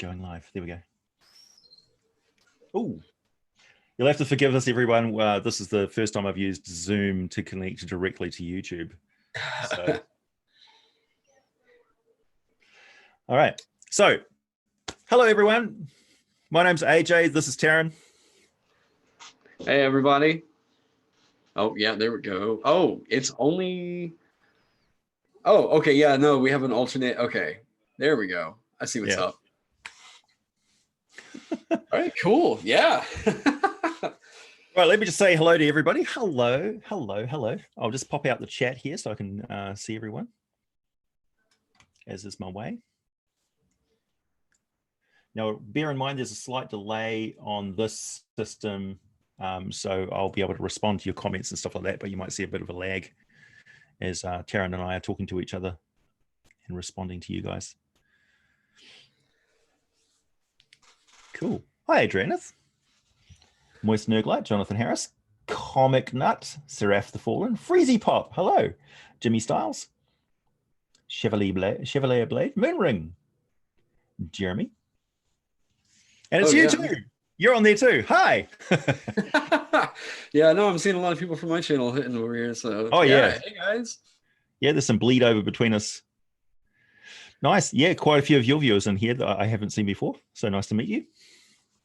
Going live. There we go. Oh, you'll have to forgive us, everyone. This is the first time I've used Zoom to connect directly to YouTube. So. All right. So, hello, everyone. My name's AJ. This is Taron. Hey, everybody. Oh, yeah, there we go. Oh, it's only... Oh, okay, yeah, no, we have an alternate. Okay, there we go. I see what's up. All right, cool. Yeah. Right, let me just say hello to everybody. Hello, hello, hello. I'll just pop out the chat here so I can see everyone, as is my way. Now, bear in mind, there's a slight delay on this system, so I'll be able to respond to your comments and stuff like that, but you might see a bit of a lag as Taron and I are talking to each other and responding to you guys. Cool. Hi, Adrianeth. Moist Nerdlight, Jonathan Harris, Comic Nut, Seraph the Fallen, Freezy Pop, hello, Jimmy Styles, Chevalier Blade, Moonring, Jeremy, and it's you too. You're on there too. Hi. Yeah, no, I'm seeing a lot of people from my channel hitting over here. So, yeah. Hey guys. Yeah, there's some bleed over between us. Nice. Yeah, quite a few of your viewers in here that I haven't seen before. So nice to meet you.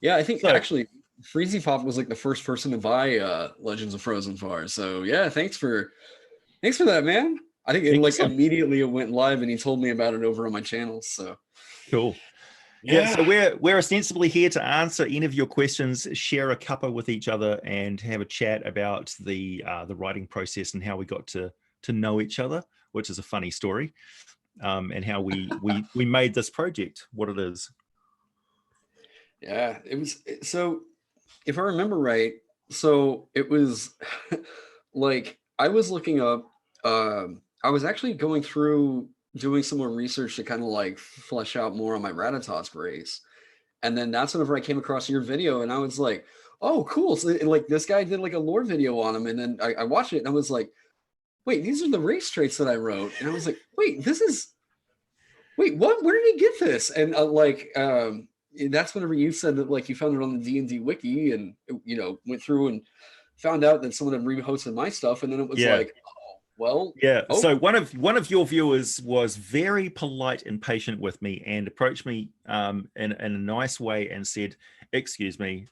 Yeah, I think actually Freezy Pop was like the first person to buy Legends of Frozenfar. So yeah, thanks for that, man. I think it like immediately it went live and he told me about it over on my channel. So cool. Yeah, so we're ostensibly here to answer any of your questions, share a cuppa with each other, and have a chat about the writing process and how we got to know each other, which is a funny story, and how we made this project what it is. Yeah, it was so. If I remember right, so it was like I was looking up. I was actually going through doing some more research to kind of like flesh out more on my Ratatosk race. And then that's whenever I came across your video and I was like, oh, cool. So like this guy did like a lore video on him. And then I watched it and I was like, wait, these are the race traits that I wrote. And I was like, wait, what? Where did he get this? And that's whenever you said that like you found it on the D&D wiki and, you know, went through and found out that someone had rehosted my stuff. And then it was like, well, so one of your viewers was very polite and patient with me and approached me in a nice way and said, excuse me,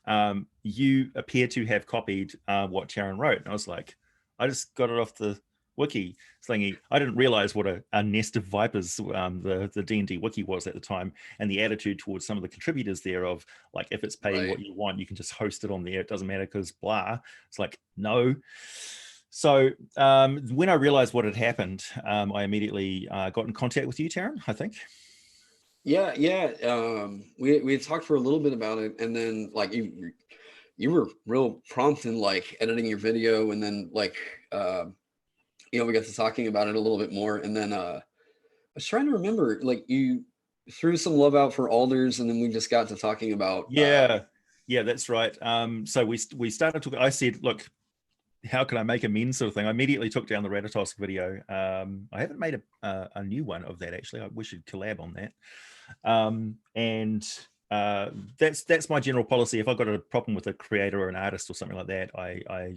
you appear to have copied what Taron wrote. And I was like, I just got it off the wiki thingy. I didn't realize what a nest of vipers the D&D wiki was at the time, and the attitude towards some of the contributors there of like, if it's paying what you want, you can just host it on there, it doesn't matter because blah. It's like, no. So when I realized what had happened, I immediately got in contact with you, Taron, I think. Yeah. We had talked for a little bit about it, and then like you were real prompt in like editing your video, and then like you know, we got to talking about it a little bit more, and then I was trying to remember, like you threw some love out for Alders, and then we just got to talking about yeah, that's right. So we started talking. I said, look, how can I make amends, sort of thing. I immediately took down the Ratatosk video. I haven't made a new one of that actually. We should collab on that. That's my general policy. If I've got a problem with a creator or an artist or something like that, I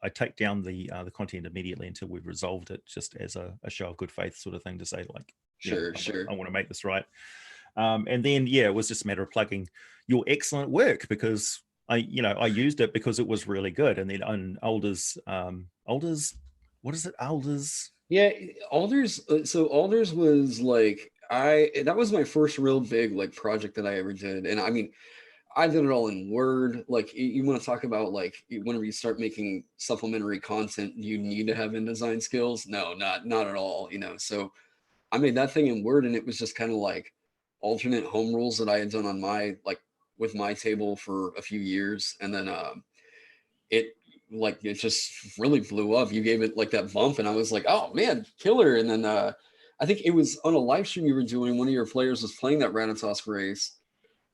take down the content immediately until we've resolved it, just as a show of good faith sort of thing to say like, sure. I want to make this right. And then it was just a matter of plugging your excellent work because I used it because it was really good. And then on Alders, what is it? Alders? Yeah, Alders. So Alders was like, that was my first real big like project that I ever did. And I mean, I did it all in Word. Like you want to talk about like whenever you start making supplementary content, you need to have InDesign skills. No, not at all. You know, so I made that thing in Word, and it was just kind of like alternate home rules that I had done on my like with my table for a few years, and then it just really blew up. You gave it like that bump, and I was like, oh man, killer. And then I think it was on a live stream you were doing. One of your players was playing that Ratatosk race,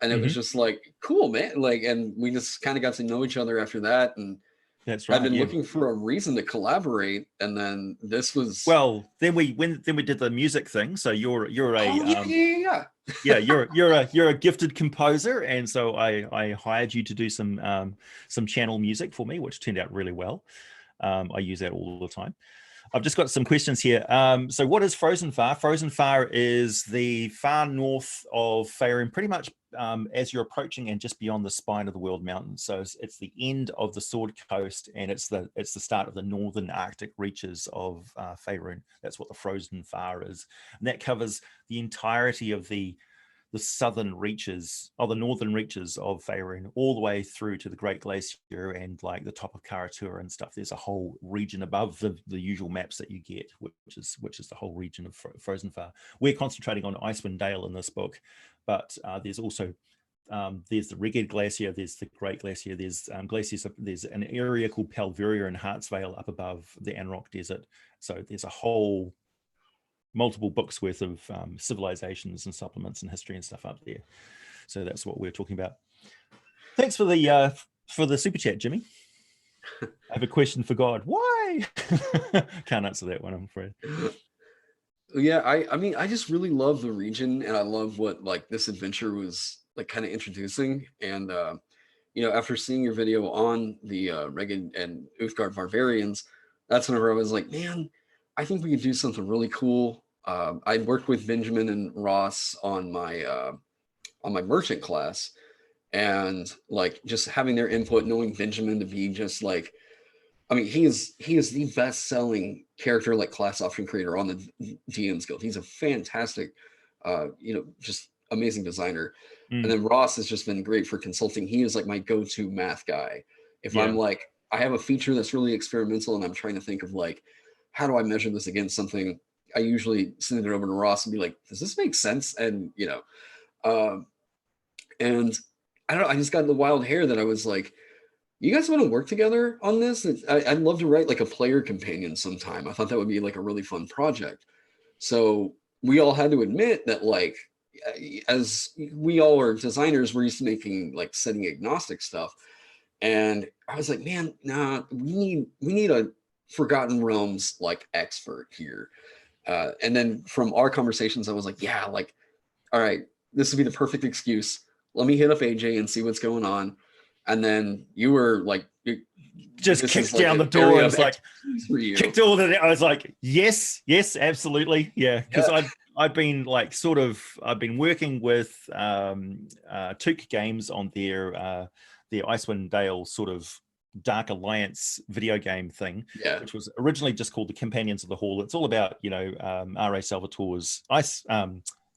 and it was just like, cool, man. Like, and we just kind of got to know each other after that, and That's I've right. been Yeah. looking for a reason to collaborate, and then this was. Well, then we did the music thing. So you're a Oh yeah, you're a gifted composer, and so I hired you to do some channel music for me, which turned out really well. I use that all the time. I've just got some questions here. So what is Frozenfar? Frozenfar is the far north of Faerun, pretty much as you're approaching and just beyond the spine of the World Mountains. So it's the end of the Sword Coast, and it's the start of the northern Arctic reaches of Faerun. That's what the Frozenfar is, and that covers the entirety of the southern reaches, or the northern reaches of Faerun, all the way through to the Great Glacier and like the top of Karatua and stuff. There's a whole region above the usual maps that you get, which is the whole region of Frozenfar. We're concentrating on Icewind Dale in this book, but there's also there's the Reged Glacier, there's the Great Glacier, there's glaciers. There's an area called Palveria and Hartsvale up above the Anrock Desert. So there's a whole multiple books worth of civilizations and supplements and history and stuff up there. So that's what we're talking about. Thanks for the super chat, Jimmy. I have a question for God. Why? Can't answer that one, I'm afraid. Yeah, I mean, I just really love the region, and I love what like this adventure was like kind of introducing. And after seeing your video on the Regan and Uthgard Barbarians, that's whenever I was like, man, I think we could do something really cool. I worked with Benjamin and Ross on my merchant class, and like just having their input, knowing Benjamin to be just like, I mean, he is the best selling character like class option creator on the DM's Guild. He's a fantastic, just amazing designer. And then Ross has just been great for consulting. He is like my go-to math guy. If I'm like, I have a feature that's really experimental and I'm trying to think of like, how do I measure this against something? I usually send it over to Ross and be like, does this make sense? And, and I don't know, I just got the wild hair that I was like, you guys want to work together on this? I'd love to write like a player companion sometime. I thought that would be like a really fun project. So we all had to admit that like, as we all are designers, we're used to making like setting agnostic stuff. And I was like, man, nah, we need a Forgotten Realms like expert here. And then from our conversations, I was like, yeah, like, all right, this would be the perfect excuse. Let me hit up AJ and see what's going on. And then you were like, just kicked down the door. And was like, kicked all that. I was like, yes, absolutely. Yeah. Because I've been like I've been working with Took Games on their Icewind Dale sort of Dark Alliance video game thing, which was originally just called the Companions of the Hall. It's all about, R.A. Salvatore's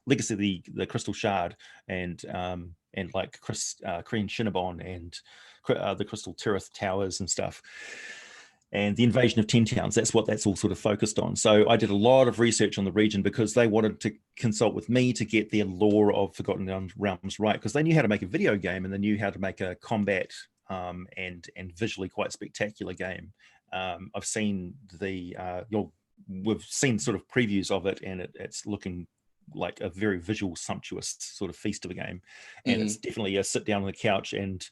Legacy of the Crystal Shard and like Kreen Shinabon and the Crystal Tirith Towers and stuff, and the invasion of 10 towns. That's what that's all sort of focused on. So I did a lot of research on the region because they wanted to consult with me to get their lore of Forgotten Realms right, because they knew how to make a video game and they knew how to make a combat and visually quite spectacular game. I've seen we've seen sort of previews of it, and it's looking like a very visual, sumptuous sort of feast of a game. And it's definitely a sit down on the couch and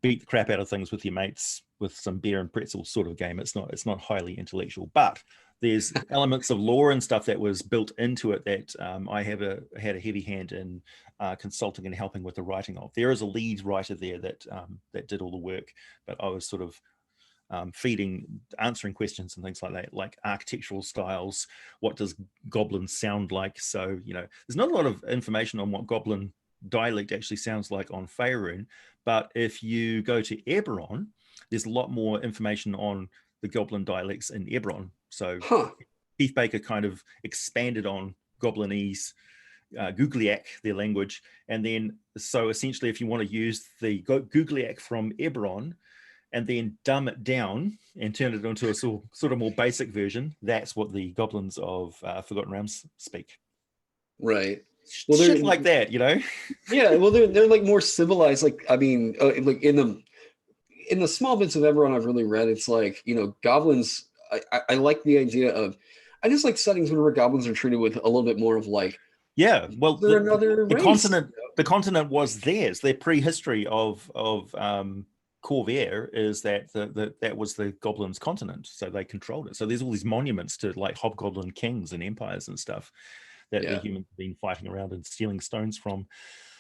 beat the crap out of things with your mates with some beer and pretzel sort of game. It's not highly intellectual, but there's elements of lore and stuff that was built into it that I had a heavy hand in consulting and helping with the writing of. There is a lead writer there that did all the work, but I was sort of answering questions and things like that, like architectural styles. What does Goblin sound like? So, there's not a lot of information on what Goblin dialect actually sounds like on Faerun, but if you go to Eberron, there's a lot more information on the Goblin dialects in Eberron. So Keith Baker kind of expanded on Goblinese, Googliac, their language. And then, so essentially, if you want to use the Googliac from Eberron and then dumb it down and turn it into a sort of more basic version, that's what the goblins of Forgotten Realms speak. Right. Well, shit like that, Yeah, well, they're like more civilized. Like, I mean, like in the small bits of Eberron I've really read, it's like, goblins. I like the idea of. I just like settings whenever goblins are treated with a little bit more of like. Yeah, well, the continent was theirs. Their prehistory of Corvair is that that was the goblins' continent, so they controlled it. So there's all these monuments to like hobgoblin kings and empires and stuff that the humans have been fighting around and stealing stones from.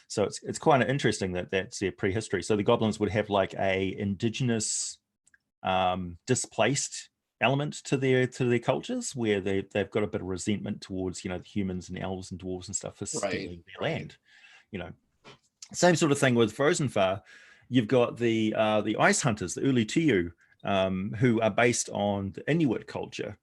So it's kind of interesting that that's their prehistory. So the goblins would have like a indigenous displaced element to their cultures, where they've got a bit of resentment towards the humans and elves and dwarves and stuff for stealing their land. Same sort of thing with Frozenfar. You've got the ice hunters, the Ulutiyu, who are based on the Inuit culture,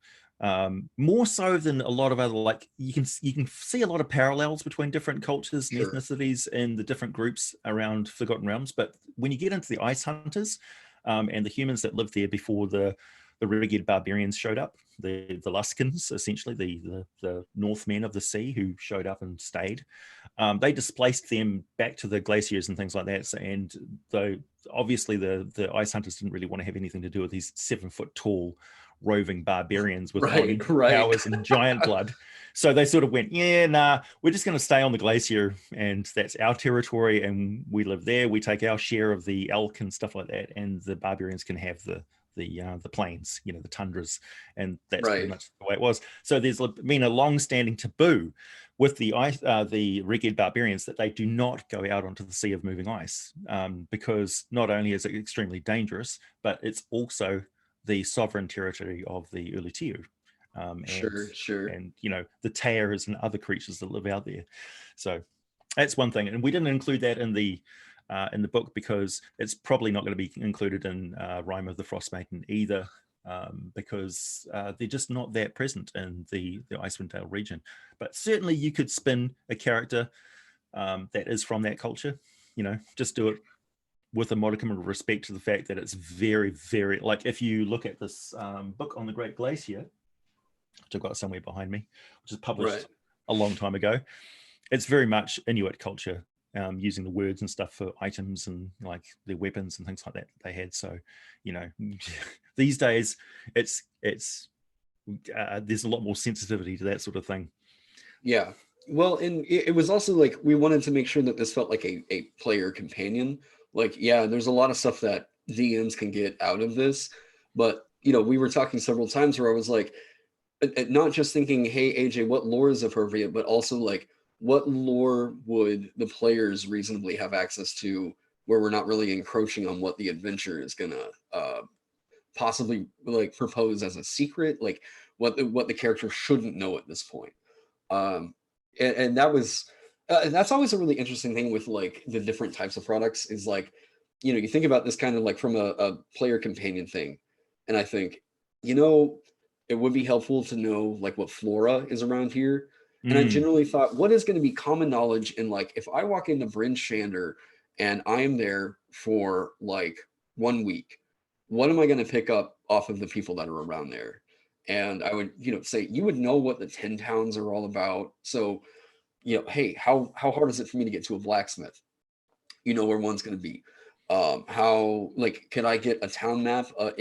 more so than a lot of other, like you can see a lot of parallels between different cultures and ethnicities in the different groups around Forgotten Realms. But when you get into the ice hunters and the humans that lived there before the Rigid barbarians showed up, the Luskins, essentially the Northmen of the sea who showed up and stayed, they displaced them back to the glaciers and things like that. And obviously the ice hunters didn't really want to have anything to do with these 7-foot tall roving barbarians with powers and giant blood. So they sort of went, we're just going to stay on the glacier, and that's our territory, and we live there. We take our share of the elk and stuff like that, and the barbarians can have the plains, the tundras, and that's pretty much the way it was. So there's been a long-standing taboo with the Rigid barbarians that they do not go out onto the sea of moving ice, because not only is it extremely dangerous, but it's also the sovereign territory of the Ulutiyu. And the Tears and other creatures that live out there. So that's one thing, and we didn't include that in the book because it's probably not going to be included in Rime of the Frost Maiden either, because they're just not that present in the Icewind Dale region. But certainly you could spin a character that is from that culture. Just do it with a modicum of respect to the fact that it's very, very, like if you look at this book on the Great Glacier, which I've got somewhere behind me, which was published a long time ago, it's very much Inuit culture, using the words and stuff for items and like their weapons and things like that they had. So, these days it's there's a lot more sensitivity to that sort of thing. Yeah. Well, and it was also like we wanted to make sure that this felt like a player companion. Like, there's a lot of stuff that DMs can get out of this, but we were talking several times where I was like, not just thinking, hey AJ, what lore is appropriate, but also like, what lore would the players reasonably have access to, where we're not really encroaching on what the adventure is gonna possibly like propose as a secret, like what the character shouldn't know at this point. And that was that's always a really interesting thing with like the different types of products is like, you think about this kind of like from a player companion thing, and I think it would be helpful to know like what flora is around here. And I generally thought, what is going to be common knowledge in like, if I walk into Bryn Shander and I am there for like 1 week, what am I going to pick up off of the people that are around there? And I would, say, you would know what the 10 towns are all about. So, hey, how hard is it for me to get to a blacksmith? Where one's going to be. How, like, can I get a town map or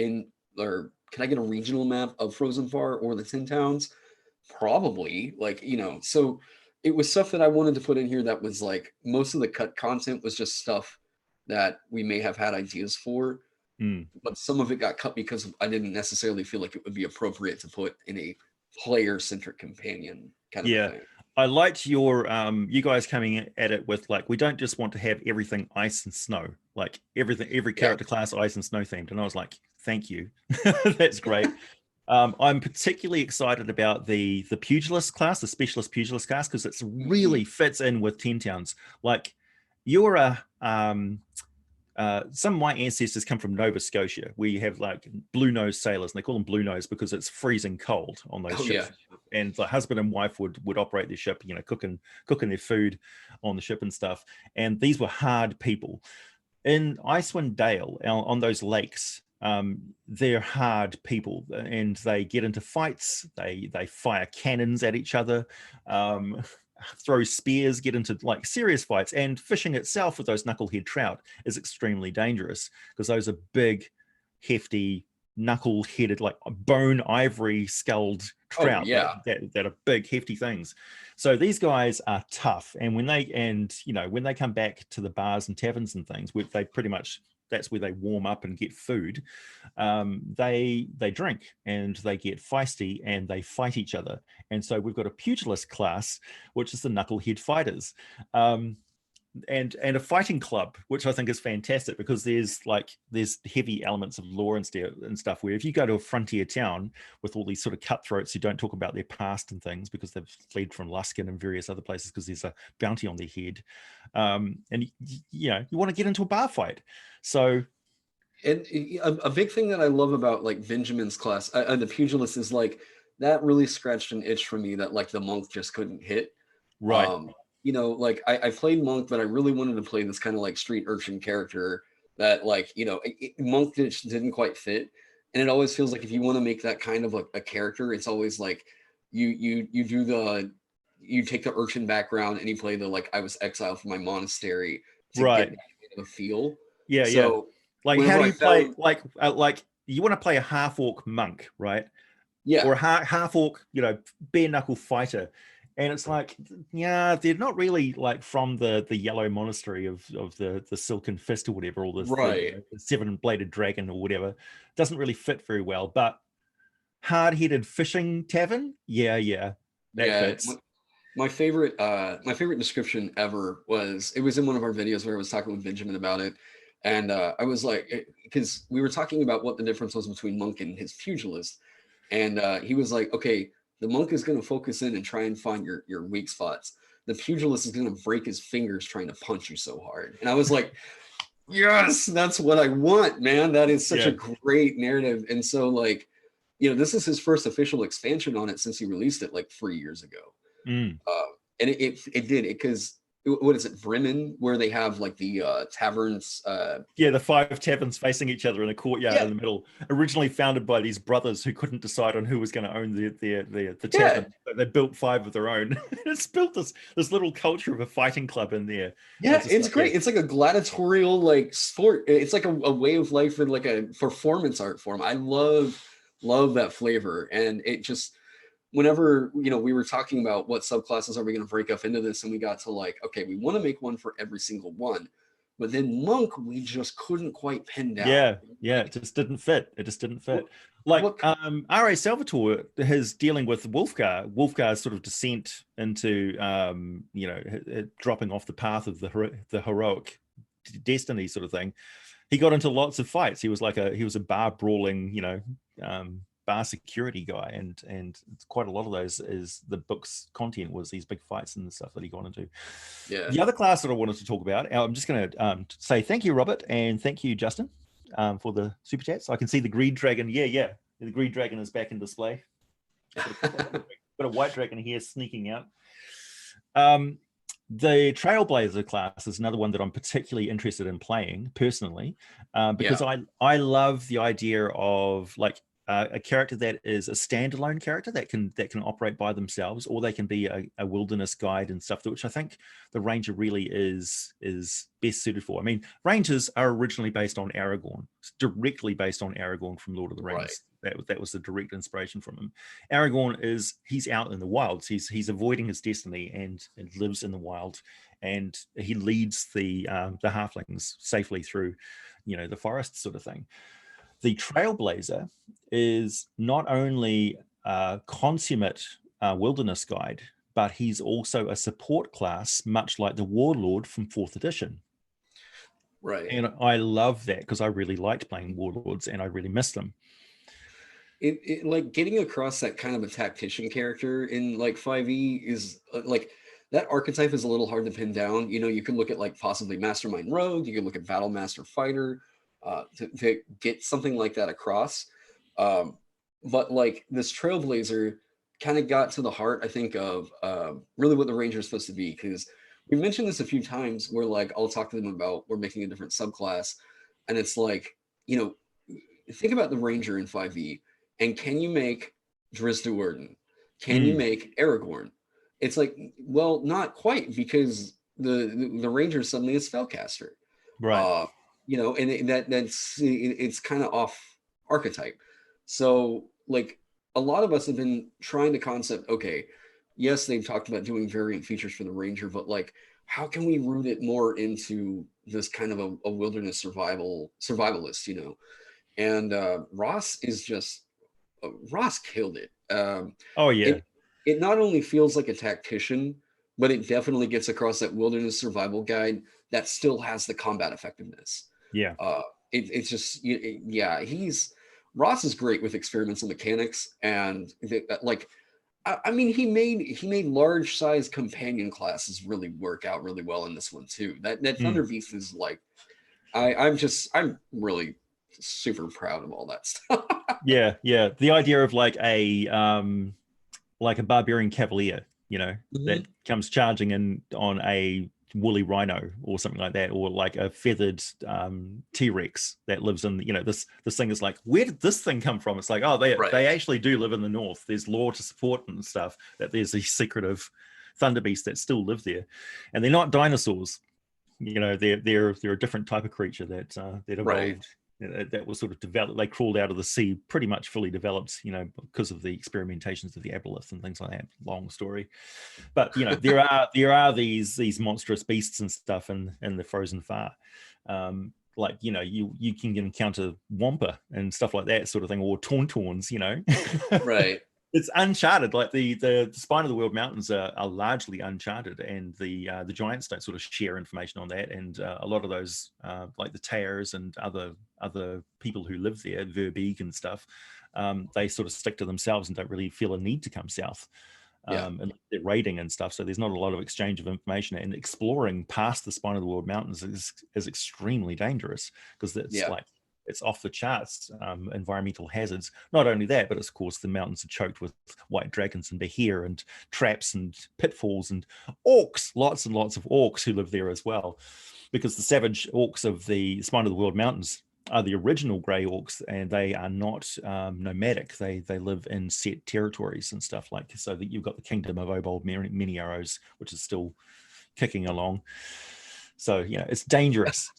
can I get a regional map of Frozenfar or the 10 towns? Probably, like, so it was stuff that I wanted to put in here that was like, most of the cut content was just stuff that we may have had ideas for, but some of it got cut because I didn't necessarily feel like it would be appropriate to put in a player-centric companion kind of thing. I liked your you guys coming at it with like, we don't just want to have everything ice and snow, like every character class ice and snow themed, and I was like, thank you. That's great. I'm particularly excited about the pugilist class, the specialist pugilist class, because it really fits in with 10 towns. Like, you're some of my ancestors come from Nova Scotia, where you have like blue nose sailors, and they call them blue nose because it's freezing cold on those ships. And the husband and wife would operate their ship, cooking their food on the ship and stuff. And these were hard people. In Icewind Dale, on those lakes, they're hard people, and they get into fights. They fire cannons at each other, throw spears, get into like serious fights. And fishing itself with those knucklehead trout is extremely dangerous because those are big, hefty, knuckle-headed, like bone ivory skulled trout that are big, hefty things. So these guys are tough, and when they come back to the bars and taverns and things, they pretty much that's where they warm up and get food. They drink and they get feisty and they fight each other. And so we've got a pugilist class, which is the knucklehead fighters. And a fighting club, which I think is fantastic, because there's heavy elements of law and stuff where if you go to a frontier town with all these sort of cutthroats who don't talk about their past and things because they've fled from Luskin and various other places because there's a bounty on their head, and you want to get into a bar fight. So, and a big thing that I love about like Benjamin's class and the pugilist is like that really scratched an itch for me that like the monk just couldn't hit. right. Like I played monk, but I really wanted to play this kind of like street urchin character that like, monk just didn't quite fit. And it always feels like if you want to make that kind of a character, it's always like you take the urchin background and you play the like I was exiled from my monastery to Right. get the feel. Yeah, So like how do you play like you want to play a half orc monk, right? Yeah. Or a half orc, bare knuckle fighter. And it's like, yeah, they're not really like from the yellow monastery of the Silken Fist or whatever, or the seven-bladed dragon or whatever. Doesn't really fit very well. But hard-headed fishing tavern, that fits. My favorite description ever was in one of our videos where I was talking with Benjamin about it. And I was like, because we were talking about what the difference was between monk and his pugilist. And he was like, okay, the monk is going to focus in and try and find your weak spots. The pugilist is going to break his fingers trying to punch you so hard. And I was like, yes, that's what I want, man. That is such a great narrative. And so like, this is his first official expansion on it since he released it like 3 years ago. And it did it because what is it, Bremen, where they have like the taverns? The 5 taverns facing each other in a courtyard in the middle. Originally founded by these brothers who couldn't decide on who was going to own the tavern. So they built 5 of their own. It's built this little culture of a fighting club in there. Yeah, it's great. It's like a gladiatorial like sport. It's like a way of life and like a performance art form. I love that flavor, and it just. Whenever we were talking about what subclasses are we going to break up into this, and we got to like, okay, we want to make one for every single one, but then monk we just couldn't quite pin down. It just didn't fit. Like R.A. Salvatore is dealing with Wolfgar's sort of descent into dropping off the path of the heroic destiny sort of thing. He got into lots of fights. He was a bar brawling bar security guy, and quite a lot of those is the book's content was these big fights and the stuff that he got into. The other class that I wanted to talk about, I'm just going to say thank you, Robert, and thank you, Justin, for the super chats. I can see the Greed Dragon. The Greed Dragon is back in display. Got a white dragon here sneaking out. The Trailblazer class is another one that I'm particularly interested in playing personally, because I love the idea of like a character that is a standalone character that can operate by themselves, or they can be a wilderness guide and stuff, which I think the Ranger really is best suited for. I mean, Rangers are originally based on Aragorn. It's directly based on Aragorn from Lord of the Rings. Right. That was the direct inspiration from him. Aragorn he's out in the wilds. He's avoiding his destiny and lives in the wild, and he leads the halflings safely through, the forest sort of thing. The Trailblazer is not only a consummate wilderness guide, but he's also a support class, much like the Warlord from 4th edition. Right. And I love that because I really liked playing Warlords and I really missed them. It like getting across that kind of a tactician character in like 5e is like that archetype is a little hard to pin down. You can look at like possibly Mastermind Rogue, you can look at Battle Master Fighter, to get something like that across. But like this Trailblazer kind of got to the heart, I think, of really what the Ranger is supposed to be, because we mentioned this a few times where like I'll talk to them about we're making a different subclass, and it's like, think about the Ranger in 5e, and can you make Driz Do'Urden? Can you make Aragorn? It's like, well, not quite, because the Ranger suddenly is Spellcaster. Right. And it's kind of off archetype. So like a lot of us have been trying to concept, okay, yes, they've talked about doing variant features for the ranger, but like, how can we root it more into this kind of a wilderness survivalist, you know? And Ross is just Ross killed it. Oh yeah, It it not only feels like a tactician, but it definitely gets across that wilderness survival guide that still has the combat effectiveness. yeah. Uh, it's just yeah, he's Ross is great with experimental mechanics and like I mean he made large size companion classes really work out really well in this one too. That Mm. Thunder Beast is like I'm really super proud of all that stuff. Yeah, yeah. The idea of like a barbarian cavalier, you know, that Mhm. comes charging in on a woolly rhino or something like that, or like a feathered T-Rex that lives in, you know, this thing is like, where did this thing come from? It's like, oh, they Right. actually do live in the north. There's lore to support and stuff that there's these secretive thunder beasts that still live there, and they're not dinosaurs. You know, they're a different type of creature that Right. evolved, that was sort of developed. They crawled out of the sea pretty much fully developed, you know, because of the experimentations of the aboliths and things like that. Long story, but you know, there are these monstrous beasts and stuff in the frozen far. Like, you know, you can encounter wampa and stuff like that sort of thing, or tauntauns, you know. Right. It's uncharted. Like the spine of the world mountains are largely uncharted, and the giants don't sort of share information on that. And a lot of those, like the Tears and other people who live there, Verbeeg and stuff, they sort of stick to themselves and don't really feel a need to come south. Yeah. And they're raiding and stuff, so there's not a lot of exchange of information. And exploring past the spine of the world mountains is extremely dangerous, because it's Yeah. like it's off the charts environmental hazards. Not only that, but of course the mountains are choked with white dragons and behir and traps and pitfalls and orcs, lots and lots of orcs who live there as well, because the savage orcs of the spine of the world mountains are the original grey orcs, and they are not nomadic. They live in set territories and stuff, like, so that you've got the kingdom of Obold Many Arrows, which is still kicking along. So, you know, it's dangerous.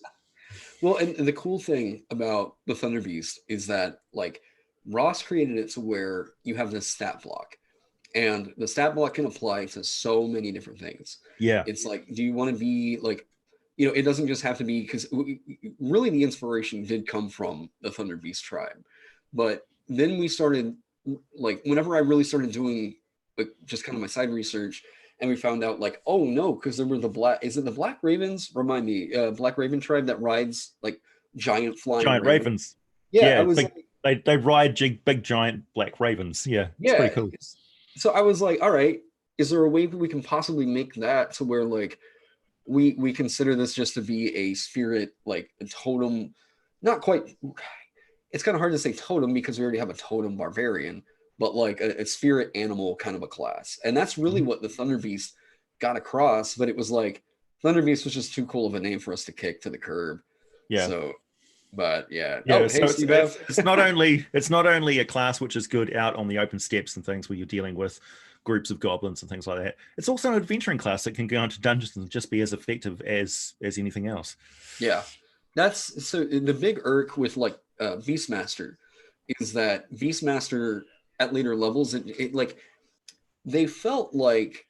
Well, and the cool thing about the Thunder Beast is that like Ross created it to where you have this stat block, and the stat block can apply to so many different things. Yeah. It's like, do you want to be like, it doesn't just have to be because really the inspiration did come from the Thunder Beast tribe, but then we started like whenever I really started doing like just kind of my side research, and we found out like, oh no, because there were the black, is it the Black Ravens? Remind me, Black Raven tribe that rides like giant flying Giant ravens. ravens. Yeah, I Yeah, was big. like, They ride big giant black ravens. Yeah, it's pretty yeah. cool. So I was like, all right, is there a way that we can possibly make that to where like we consider this just to be a spirit, like a totem, not quite. It's kind of hard to say totem because we already have a totem barbarian, but like a spirit animal kind of a class, and that's really Mhm. what the Thunder Beast got across. But it was like Thunder Beast was just too cool of a name for us to kick to the curb. Yeah. So, but yeah. Yeah, Oh, hey, so Steve F. it's not only a class which is good out on the open steppes and things where you're dealing with groups of goblins and things like that. It's also an adventuring class that can go into dungeons and just be as effective as anything else. Yeah, that's so the big irk with like Beastmaster is that Beastmaster at later levels, it like they felt like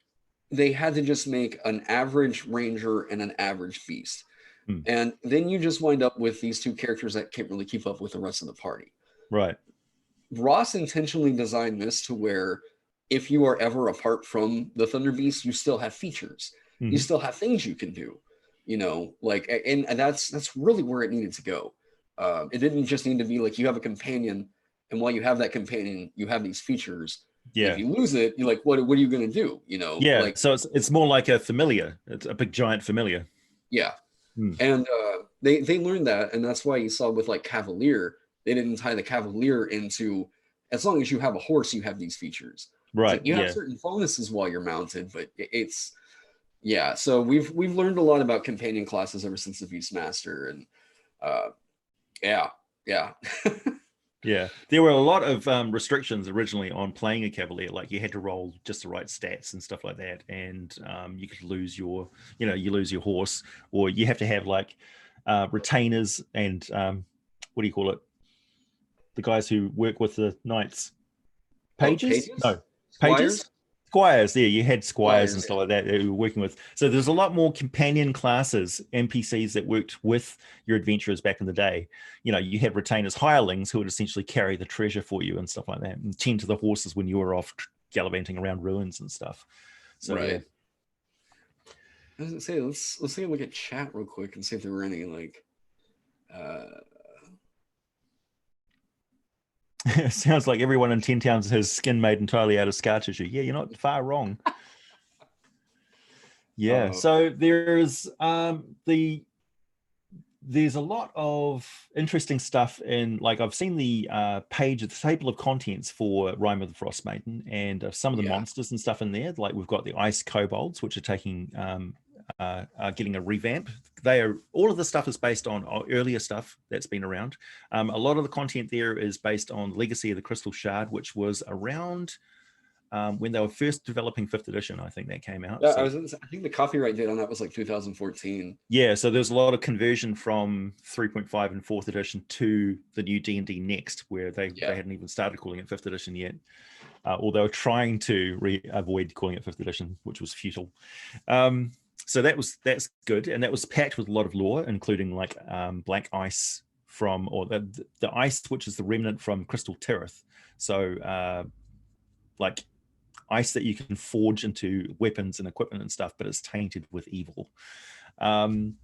they had to just make an average ranger and an average beast. Hmm. And then you just wind up with these two characters that can't really keep up with the rest of the party. Right. Ross intentionally designed this to where if you are ever apart from the Thunder Beast, you still have features. You Hmm. still have things you can do, like, and that's really where it needed to go. It didn't just need to be like you have a companion, and while you have that companion, you have these features. And if Yeah. you lose it, you're like, what are you going to do? Yeah. Like, So it's more like a familiar. It's a big giant familiar. yeah. Hmm. And they learned that, and that's why you saw with like Cavalier, they didn't tie the Cavalier into as long as you have a horse, you have these features. It's Right. like you have Yeah. certain bonuses while you're mounted, but it's yeah. So we've learned a lot about companion classes ever since the Beastmaster, and uh, yeah, yeah, Yeah, there were a lot of restrictions originally on playing a cavalier. Like you had to roll just the right stats and stuff like that, and you could lose you lose your horse, or you have to have like retainers and what do you call it? The guys who work with the knights, Oh, pages? pages, No, squires. pages. Squires, yeah, you had squires and Squires, stuff like that you were working with. So there's a lot more companion classes, NPCs that worked with your adventurers back in the day. You know, you had retainers, hirelings, who would essentially carry the treasure for you and stuff like that, and tend to the horses when you were off gallivanting around ruins and stuff. So yeah. right. I was gonna say, let's take a look at chat real quick and see if there were any like uh It sounds like everyone in 10 Towns has skin made entirely out of scar tissue. Yeah, you're not far wrong. Yeah, so there's there's a lot of interesting stuff in, like, I've seen the page of the table of contents for Rime of the Frost Maiden, and some of the monsters and stuff in there. Like, we've got the ice kobolds, which are taking getting a revamp. All of the stuff is based on earlier stuff that's been around. A lot of the content there is based on Legacy of the Crystal Shard, which was around when they were first developing 5th edition. I think that came out. yeah, So, I think the copyright date on that was like 2014. yeah, so there's a lot of conversion from 3.5 and 4th edition to the new D&D Next, where they hadn't even started calling it 5th edition yet. Although trying to avoid calling it 5th edition, which was futile. So that's good, and that was packed with a lot of lore, including like black ice from, or the ice which is the remnant from Crystal Tirith. So like ice that you can forge into weapons and equipment and stuff, but it's tainted with evil. And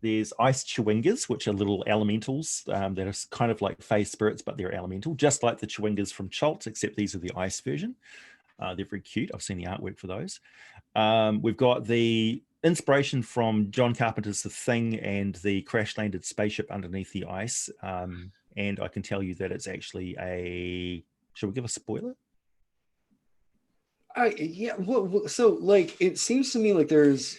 there's ice chewingas, which are little elementals that are kind of like phase spirits, but they're elemental, just like the chewingas from Chult, except these are the ice version. They're very cute. I've seen the artwork for those. We've got the inspiration from John Carpenter's The Thing and the crash-landed spaceship underneath the ice. And I can tell you that it's actually a... Should we give a spoiler? Yeah. Well, so like it seems to me like there's.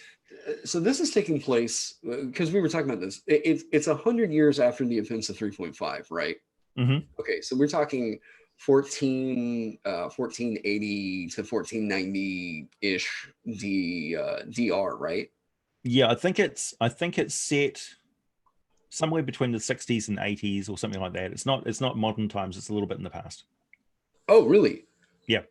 So this is taking place because we were talking about this. It's 100 years after the events of 3.5, right? Mm-hmm. Okay, so we're talking 1480 to 1490 ish DR, right? Yeah, I think it's set somewhere between the 60s and 80s or something like that. It's not modern times. It's a little bit in the past. Oh, really? Yeah.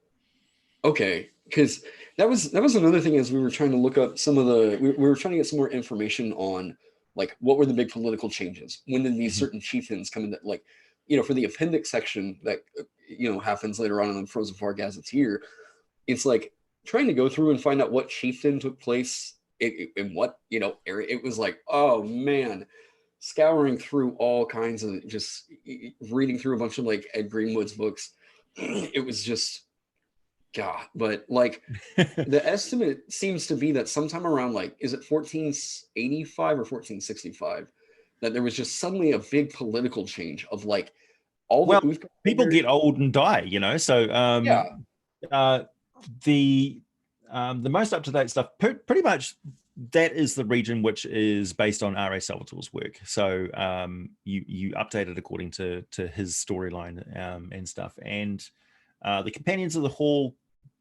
Okay, because that was another thing as we were trying to look up some of the we were trying to get some more information on like what were the big political changes, when did these certain chieftains come into, like, you know, for the appendix section that happens later on in the Frozenfar Gazetteer. It's like trying to go through and find out what chieftain took place in what area. It was like, oh man, scouring through all kinds of, just reading through a bunch of like Ed Greenwood's books. It was just God, but like the estimate seems to be that sometime around, like, is it 1485 or 1465, that there was just suddenly a big political change of like all the people get old and die, so the most up-to-date stuff, pretty much that is the region which is based on R.A. Salvatore's work. So you update it according to his storyline and stuff. And the Companions of the Hall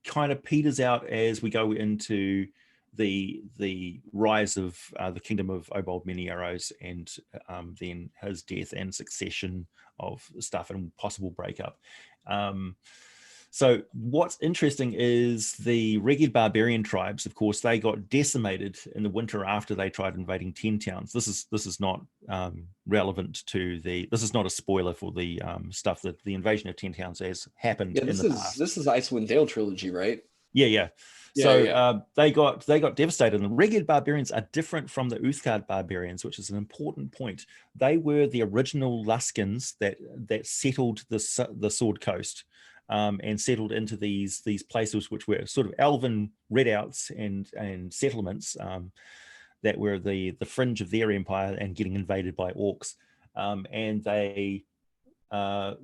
kind of peters out as we go into the rise of the kingdom of Obald Many Arrows, and then his death and succession of stuff and possible breakup. So what's interesting is the Regid barbarian tribes. Of course, they got decimated in the winter after they tried invading 10 Towns. This is not relevant to this is not a spoiler for the stuff that the invasion of 10 Towns has happened in the past. This is Icewind Dale trilogy, right? Yeah. They got devastated. And the Regid barbarians are different from the Uthgard barbarians, which is an important point. They were the original Luskins that settled the Sword Coast. And settled into these places which were sort of elven redouts and settlements that were the fringe of their empire and getting invaded by orcs. And they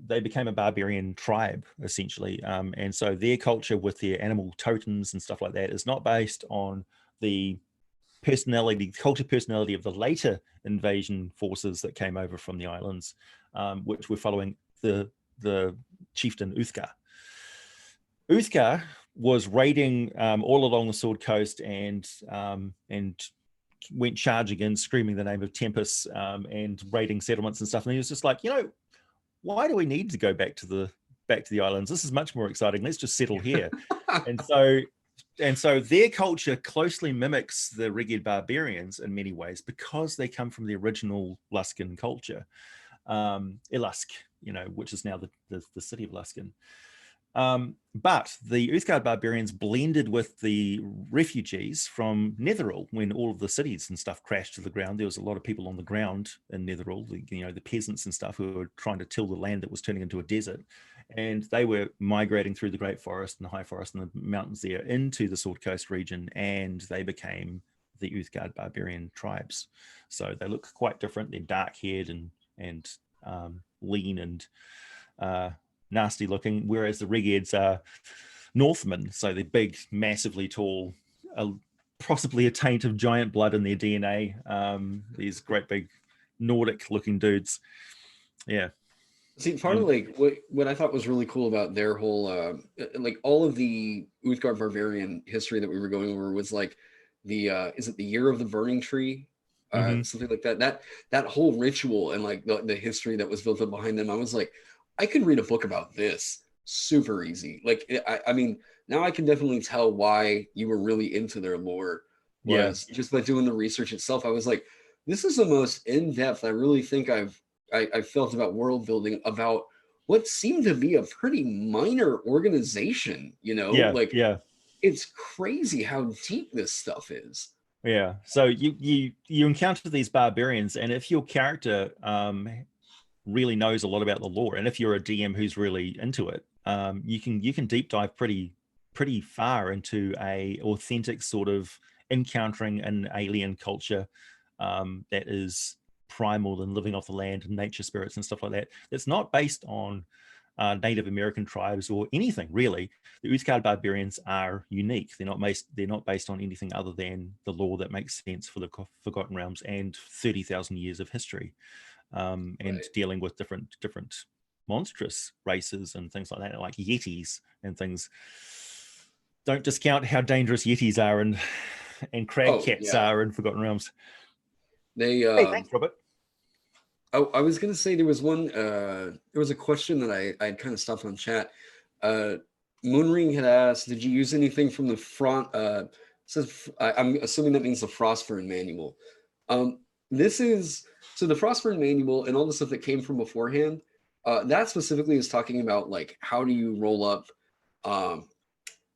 became a barbarian tribe, essentially. And so their culture with their animal totems and stuff like that is not based on the culture personality of the later invasion forces that came over from the islands, which were following the chieftain Uthgar. Uthgar was raiding all along the Sword Coast and went charging in, screaming the name of Tempest, and raiding settlements and stuff. And he was just like, why do we need to go back to back to the islands. This is much more exciting. Let's just settle here. And so their culture closely mimics the Reged barbarians in many ways because they come from the original Luskan culture, Ilusk, which is now the city of Luskan. But the Uthgard barbarians blended with the refugees from Netherall when all of the cities and stuff crashed to the ground. There was a lot of people on the ground in Netherall, the peasants and stuff who were trying to till the land that was turning into a desert. And they were migrating through the Great Forest and the High Forest and the mountains there into the Sword Coast region, and they became the Uthgard barbarian tribes. So they look quite different. They're dark-haired and lean and nasty looking, whereas the Regeds are Northmen, so they're big, massively tall, possibly a taint of giant blood in their DNA. These great big Nordic looking dudes. Yeah. See, part of like what I thought was really cool about their whole like all of the Uthgard barbarian history that we were going over was like the is it the Year of the Burning Tree? Something like that. That whole ritual and like the history that was built up behind them. I was like, I could read a book about this super easy. Like, I mean, now I can definitely tell why you were really into their lore. Was just by doing the research itself. I was like, this is the most in-depth I really think I've felt about world building about what seemed to be a pretty minor organization. It's crazy how deep this stuff is. Yeah. So you encounter these barbarians, and if your character really knows a lot about the lore, and if you're a DM who's really into it, you can deep dive pretty far into a authentic sort of encountering an alien culture that is primal and living off the land and nature spirits and stuff like that. It's not based on Native American tribes or anything really. The Uthgard barbarians are unique. They're not based on anything other than the lore that makes sense for the Forgotten Realms and 30,000 years of history, and dealing with different monstrous races and things like that, like yetis and things. Don't discount how dangerous yetis are and crag cats are in Forgotten Realms. Hey, thanks, Robert. I was gonna say there was one. There was a question that I had kind of stopped on chat. Moonring had asked, "Did you use anything from the front?" Says I'm assuming that means the Frostburn manual. This is so the Frostburn manual and all the stuff that came from beforehand. That specifically is talking about like how do you roll up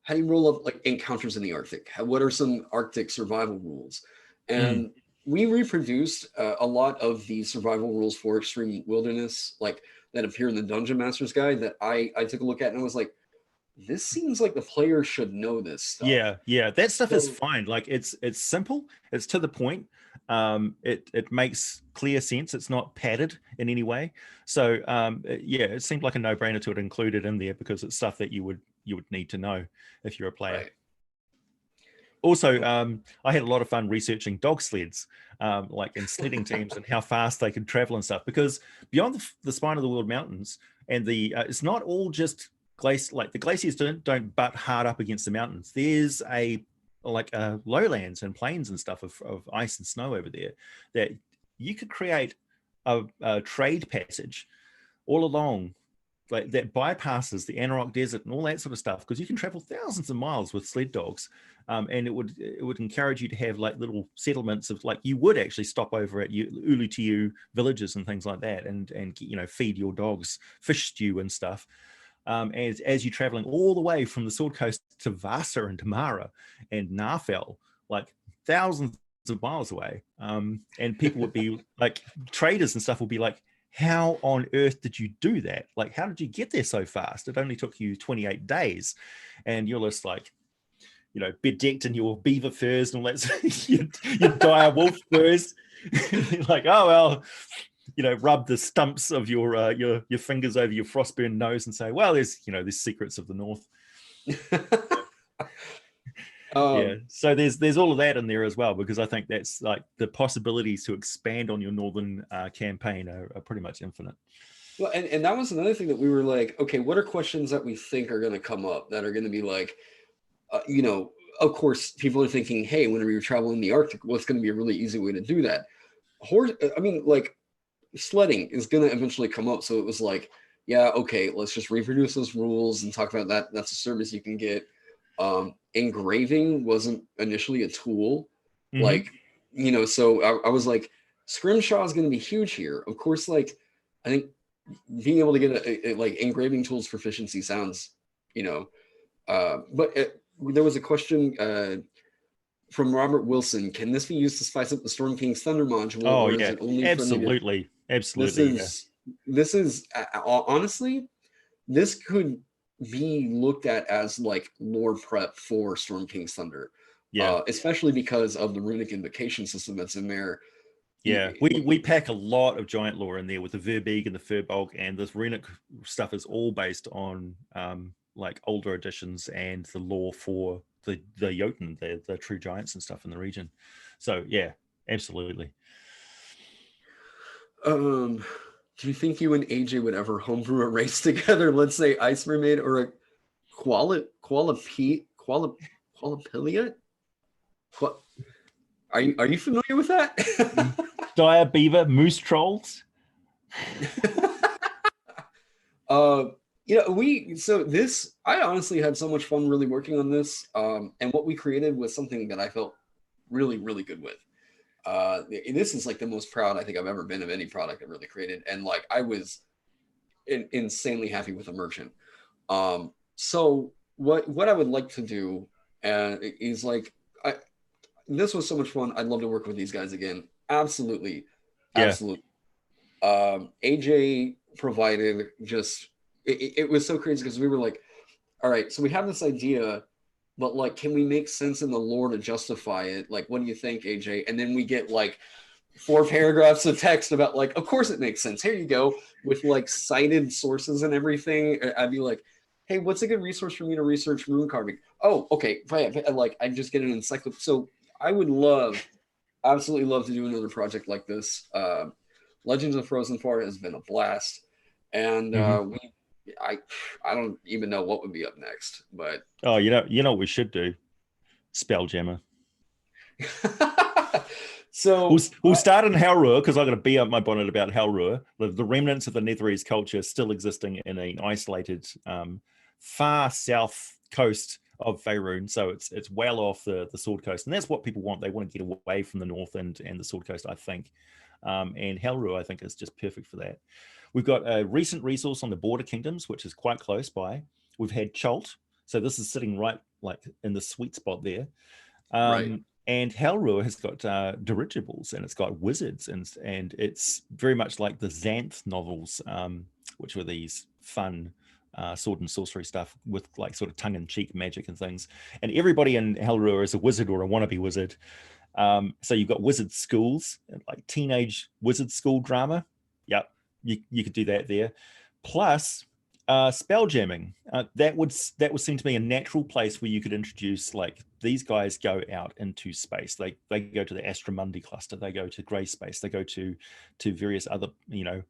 like encounters in the Arctic? What are some Arctic survival rules? And we reproduced a lot of the survival rules for Extreme Wilderness, like that appear in the Dungeon Master's Guide that I took a look at and I was like, this seems like the player should know this stuff. Yeah. That stuff is fine. Like it's simple. It's to the point. It makes clear sense. It's not padded in any way. So it seemed like a no-brainer to include it in there because it's stuff that you would need to know if you're a player. Right. Also, I had a lot of fun researching dog sleds, like in sledding teams and how fast they could travel and stuff. Because beyond the spine of the world mountains, and it's not all just like the glaciers don't butt hard up against the mountains. There's lowlands and plains and stuff of ice and snow over there that you could create a trade passage all along, like that bypasses the Anarok Desert and all that sort of stuff, because you can travel thousands of miles with sled dogs, and it would encourage you to have like little settlements of like you would actually stop over at Ulutiu villages and things like that, and feed your dogs fish stew and stuff. As you're traveling all the way from the Sword Coast to Vasa and Tamara and Narfell, like thousands of miles away, and people would be like traders and stuff will be like, how on earth did you do that? Like, how did you get there so fast? It only took you 28 days. And you're just like, bedecked in your beaver furs and all that, your dire wolf furs. Like, oh, well, rub the stumps of your fingers over your frostburned nose and say, well, there's secrets of the North. So there's all of that in there as well, because I think that's like the possibilities to expand on your northern campaign are pretty much infinite. Well, and that was another thing that we were like, okay, what are questions that we think are going to come up that are going to be like, of course, people are thinking, hey, whenever you're traveling the Arctic, what's going to be a really easy way to do that? Sledding is going to eventually come up. So it was like, yeah, okay, let's just reproduce those rules and talk about that. That's a service you can get. Engraving wasn't initially a tool. Hmm. Like, so I was like, Scrimshaw is going to be huge here. Of course, like, I think being able to get like engraving tools proficiency sounds, but there was a question from Robert Wilson. Can this be used to spice up the Storm King's Thunder module, Oh or is yeah, it only friendly to... absolutely, This absolutely, yeah, is honestly, this could be looked at as like lore prep for Storm King's Thunder, yeah. especially because of the runic invocation system that's in there. Yeah, we pack a lot of giant lore in there with the Verbeeg and the Furbolg, and this runic stuff is all based on like older editions and the lore for the Jotun, the true giants and stuff in the region. So yeah, absolutely. Do you think you and AJ would ever homebrew a race together? Let's say Ice Mermaid or a Qualipilia? Are you familiar with that? Dire beaver, moose trolls. I honestly had so much fun really working on this. And what we created was something that I felt really, really good with. This is like the most proud I think I've ever been of any product I really created. And like, I was insanely happy with the merchant. So what I would like to do is like, this was so much fun. I'd love to work with these guys again. Absolutely. Yeah. Absolutely. AJ provided just, it was so crazy because we were like, all right, so we have this idea, but like, can we make sense in the lore to justify it? Like, what do you think, AJ? And then we get like 4 paragraphs of text about like, of course it makes sense. Here you go, with like cited sources and everything. I'd be like, hey, what's a good resource for me to research rune carving? Oh, okay. Like, I just get an encyclopedia. So I would absolutely love to do another project like this. Legends of Frozenfar has been a blast, and I don't even know what would be up next, but oh, you know what we should do? Spelljammer. So we'll start in Helruer because I'm going to be up my bonnet about Helruer. The remnants of the Netherese culture still existing in an isolated, far south coast of Faerun. So it's well off the Sword Coast, and that's what people want. They want to get away from the north and the Sword Coast, I think. And Helruer, I think, is just perfect for that. We've got a recent resource on the Border Kingdoms, which is quite close by. We've had Chult, so this is sitting right like in the sweet spot there. Right. And Helruer has got dirigibles and it's got wizards and it's very much like the Xanth novels, which were these fun sword and sorcery stuff with like sort of tongue-in-cheek magic and things. And everybody in Helruer is a wizard or a wannabe wizard. So you've got wizard schools, like teenage wizard school drama. Yep, you could do that there. Plus spell jamming. That would seem to be a natural place where you could introduce, like, these guys go out into space. They go to the Astromundi cluster. They go to Grey Space. They go to various other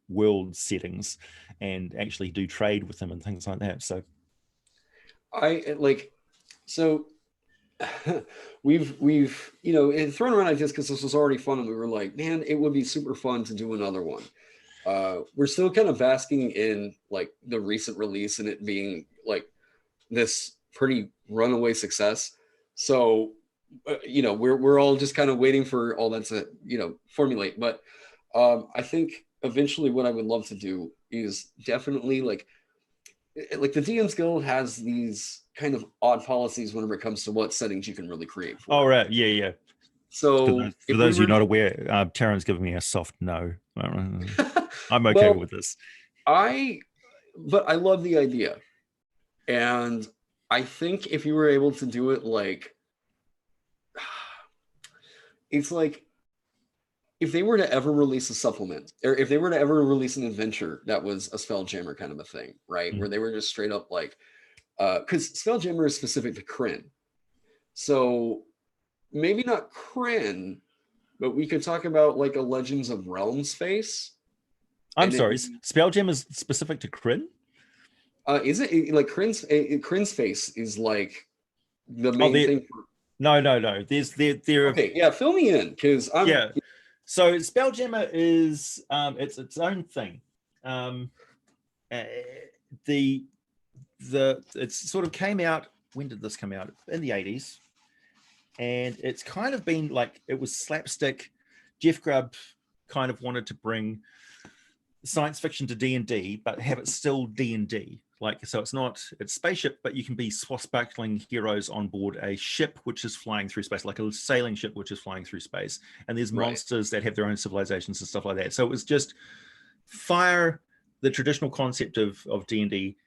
world settings and actually do trade with them and things like that. So we've thrown around ideas because this was already fun, and we were like, man, it would be super fun to do another one. We're still kind of basking in like the recent release and it being like this pretty runaway success. So we're all just kind of waiting for all that to formulate. But I think eventually what I would love to do is definitely like the DM's Guild has these kind of odd policies whenever it comes to what settings you can really create for. Oh, right. Yeah. So for those of you not aware, Taron's giving me a soft no. I'm okay with this. But I love the idea. And I think if you were able to do it, like, it's like if they were to ever release a supplement, or if they were to ever release an adventure that was a Spelljammer kind of a thing, right? Mm-hmm. Where they were just straight up like, because Spelljammer is specific to Kryn. So maybe not Kryn, but we could talk about like a Legends of Realm space. I'm sorry, Spelljammer is specific to Kryn? Is it like Kryn's face is like the main thing? No. There's okay, yeah, fill me in because I'm So Spelljammer is it's its own thing. uh, the it sort of came out. When did this come out? In the 80s, and it's kind of been like, it was slapstick. Jeff Grubb kind of wanted to bring science fiction to D&D, but have it still D&D. Like, so it's spaceship, but you can be swashbuckling heroes on board a ship which is flying through space, like a sailing ship which is flying through space. And there's monsters that have their own civilizations and stuff like that. So it was just fire the traditional concept of D&D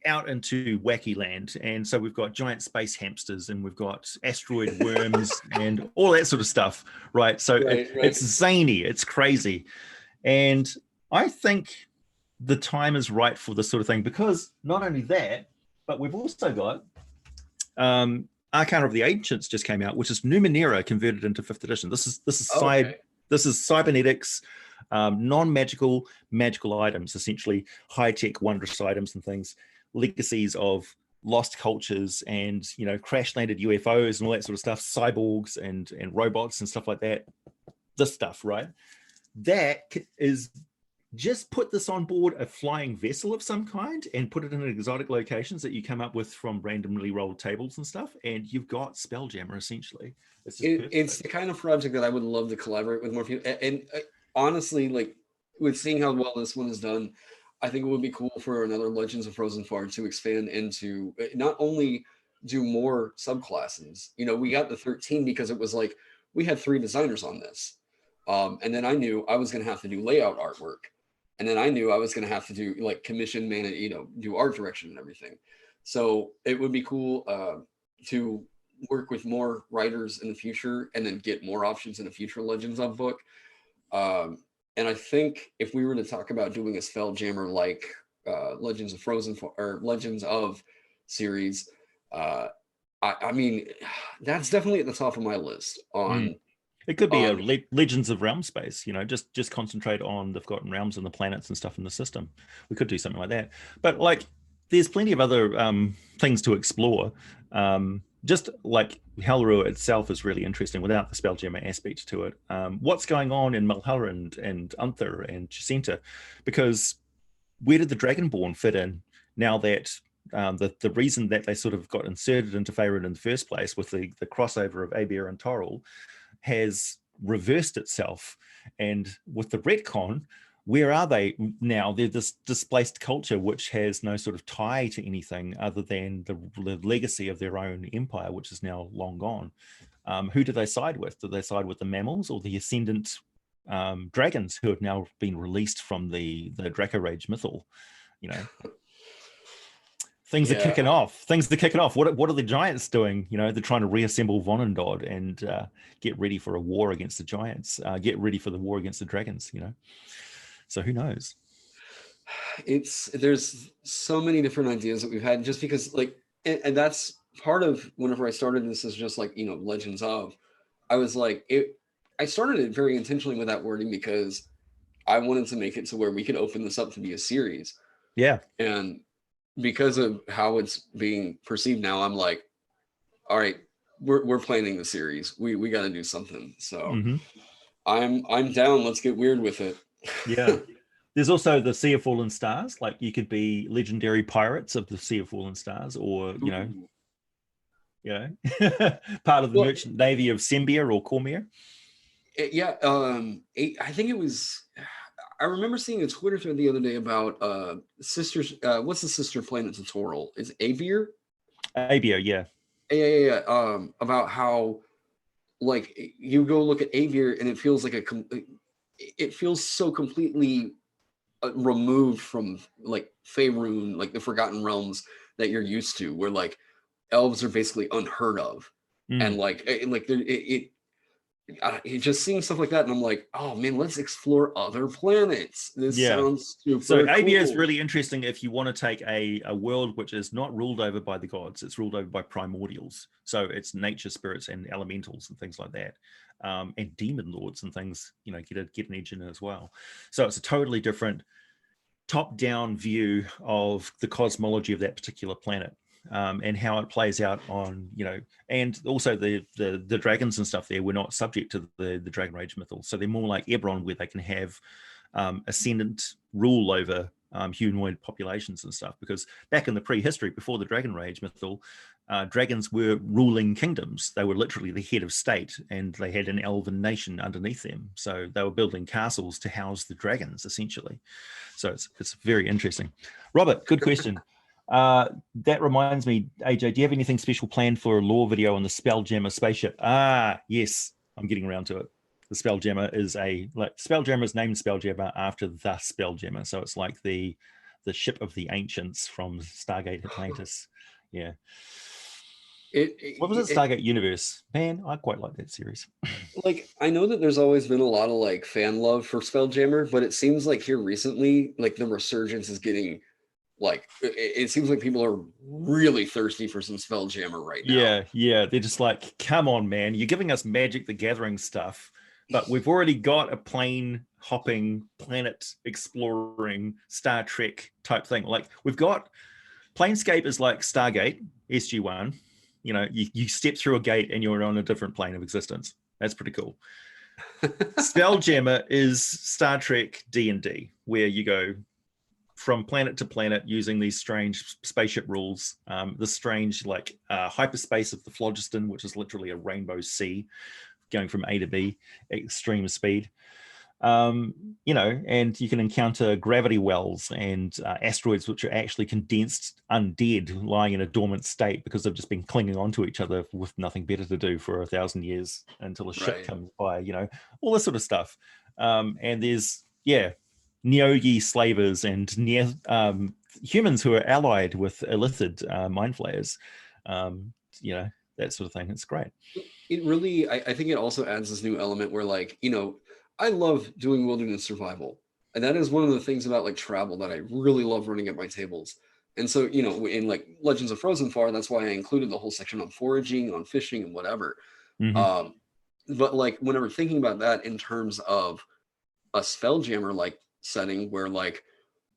out into wacky land. And so we've got giant space hamsters, and we've got asteroid worms and all that sort of stuff, right? So it's zany, it's crazy. And I think the time is right for this sort of thing, because not only that, but we've also got Arcana of the Ancients just came out, which is Numenera converted into 5th edition. This is cybernetics, non-magical, magical items, essentially high-tech wondrous items and things, legacies of lost cultures and, you know, crash-landed UFOs and all that sort of stuff, cyborgs and robots and stuff like that. This stuff, right? That is, just put this on board a flying vessel of some kind and put it in exotic locations that you come up with from randomly rolled tables and stuff, and you've got Spelljammer, essentially. It's the kind of project that I would love to collaborate with more people. And honestly, like, with seeing how well this one is done, I think it would be cool for another Legends of Frozenfar to expand into not only do more subclasses. You know, we got the 13 because it was like, we had 3 designers on this. And then I knew I was going to have to do layout artwork. And then I knew I was going to have to do like commission, do art direction and everything. So it would be cool to work with more writers in the future, and then get more options in a future Legends of book. And I think if we were to talk about doing a Spelljammer like Legends of Frozenfar or Legends of series, I mean, that's definitely at the top of my list on. It could be a Legends of Realm Space, you know, just concentrate on the Forgotten Realms and the planets and stuff in the system. We could do something like that. But like, there's plenty of other things to explore. Just like Helru itself is really interesting without the Spelljammer aspect to it. What's going on in Malhalla and Unther and Jacinta? Because where did the Dragonborn fit in now that the reason that they sort of got inserted into Faerun in the first place with the crossover of Abir and Toril has reversed itself, and with the retcon, where are they now? They're this displaced culture which has no sort of tie to anything other than the legacy of their own empire, which is now long gone. Who do they side with? Do they side with the mammals or the ascendant dragons who have now been released from the Draco Rage mythal? You know, things are kicking off. What are the giants doing? You know, they're trying to reassemble Vonendod and get ready for a war against the giants, get ready for the war against the dragons, you know. So who knows? There's so many different ideas that we've had, just because like, and that's part of whenever I started this is just like, you know, Legends of, I was like, I started it very intentionally with that wording because I wanted to make it to where we could open this up to be a series. Yeah. And because of how it's being perceived now, I'm like, all right, we're planning the series. We got to do something. So I'm down. Let's get weird with it. Yeah. There's also the Sea of Fallen Stars. Like, you could be legendary pirates of the Sea of Fallen Stars, or part of the merchant navy of Sembia or Cormyr. Yeah. I think it was. I remember seeing a Twitter thread the other day about sisters. What's the sister planet to Toril? Is Abir? Abir, yeah. Yeah. About how, like, you go look at Abir and it feels like it feels so completely removed from like Faerun, like the Forgotten Realms that you're used to, where like elves are basically unheard of, and like it just seeing stuff like that, and I'm like, oh man, let's explore other planets. This sounds super so cool. Abir is really interesting if you want to take a world which is not ruled over by the gods. It's ruled over by primordials, so it's nature spirits and elementals and things like that, and demon lords and things, you know, get an edge in it as well. So it's a totally different top-down view of the cosmology of that particular planet. And how it plays out on, you know, and also the dragons and stuff there were not subject to the Dragon Rage mythal. So they're more like Ebron, where they can have ascendant rule over humanoid populations and stuff, because back in the prehistory, before the Dragon Rage mythal, dragons were ruling kingdoms. They were literally the head of state, and they had an elven nation underneath them. So they were building castles to house the dragons, essentially. So it's very interesting. Robert, good question. That reminds me, AJ, do you have anything special planned for a lore video on the Spelljammer spaceship? Yes, I'm getting around to it. The Spelljammer is Spelljammer is named Spelljammer after the Spelljammer. So it's like the ship of the ancients from Stargate Atlantis. Yeah. What was it? Stargate Universe. Man, I quite like that series. Like, I know that there's always been a lot of like fan love for Spelljammer, but it seems like here recently, like the resurgence is getting like it seems like people are really thirsty for some Spelljammer right now. Yeah. They're just like, come on, man. You're giving us Magic the Gathering stuff, but we've already got a plane hopping, planet exploring, Star Trek type thing. Like, we've got Planescape is like Stargate, SG1. You know, you step through a gate and you're on a different plane of existence. That's pretty cool. Spelljammer is Star Trek D&D, where you go from planet to planet using these strange spaceship rules. The strange hyperspace of the phlogiston, which is literally a rainbow sea going from A to B, extreme speed. And you can encounter gravity wells and asteroids which are actually condensed undead lying in a dormant state because they've just been clinging onto each other with nothing better to do for 1,000 years until a ship comes by, all this sort of stuff. And there's Neogi slavers and humans who are allied with illithid mind flayers, that sort of thing. It's great. It really, I think it also adds this new element where I love doing wilderness survival. And that is one of the things about like travel that I really love running at my tables. And so, in like Legends of Frozenfar, that's why I included the whole section on foraging, on fishing and whatever. Mm-hmm. But like whenever thinking about that in terms of a Spelljammer like setting where like,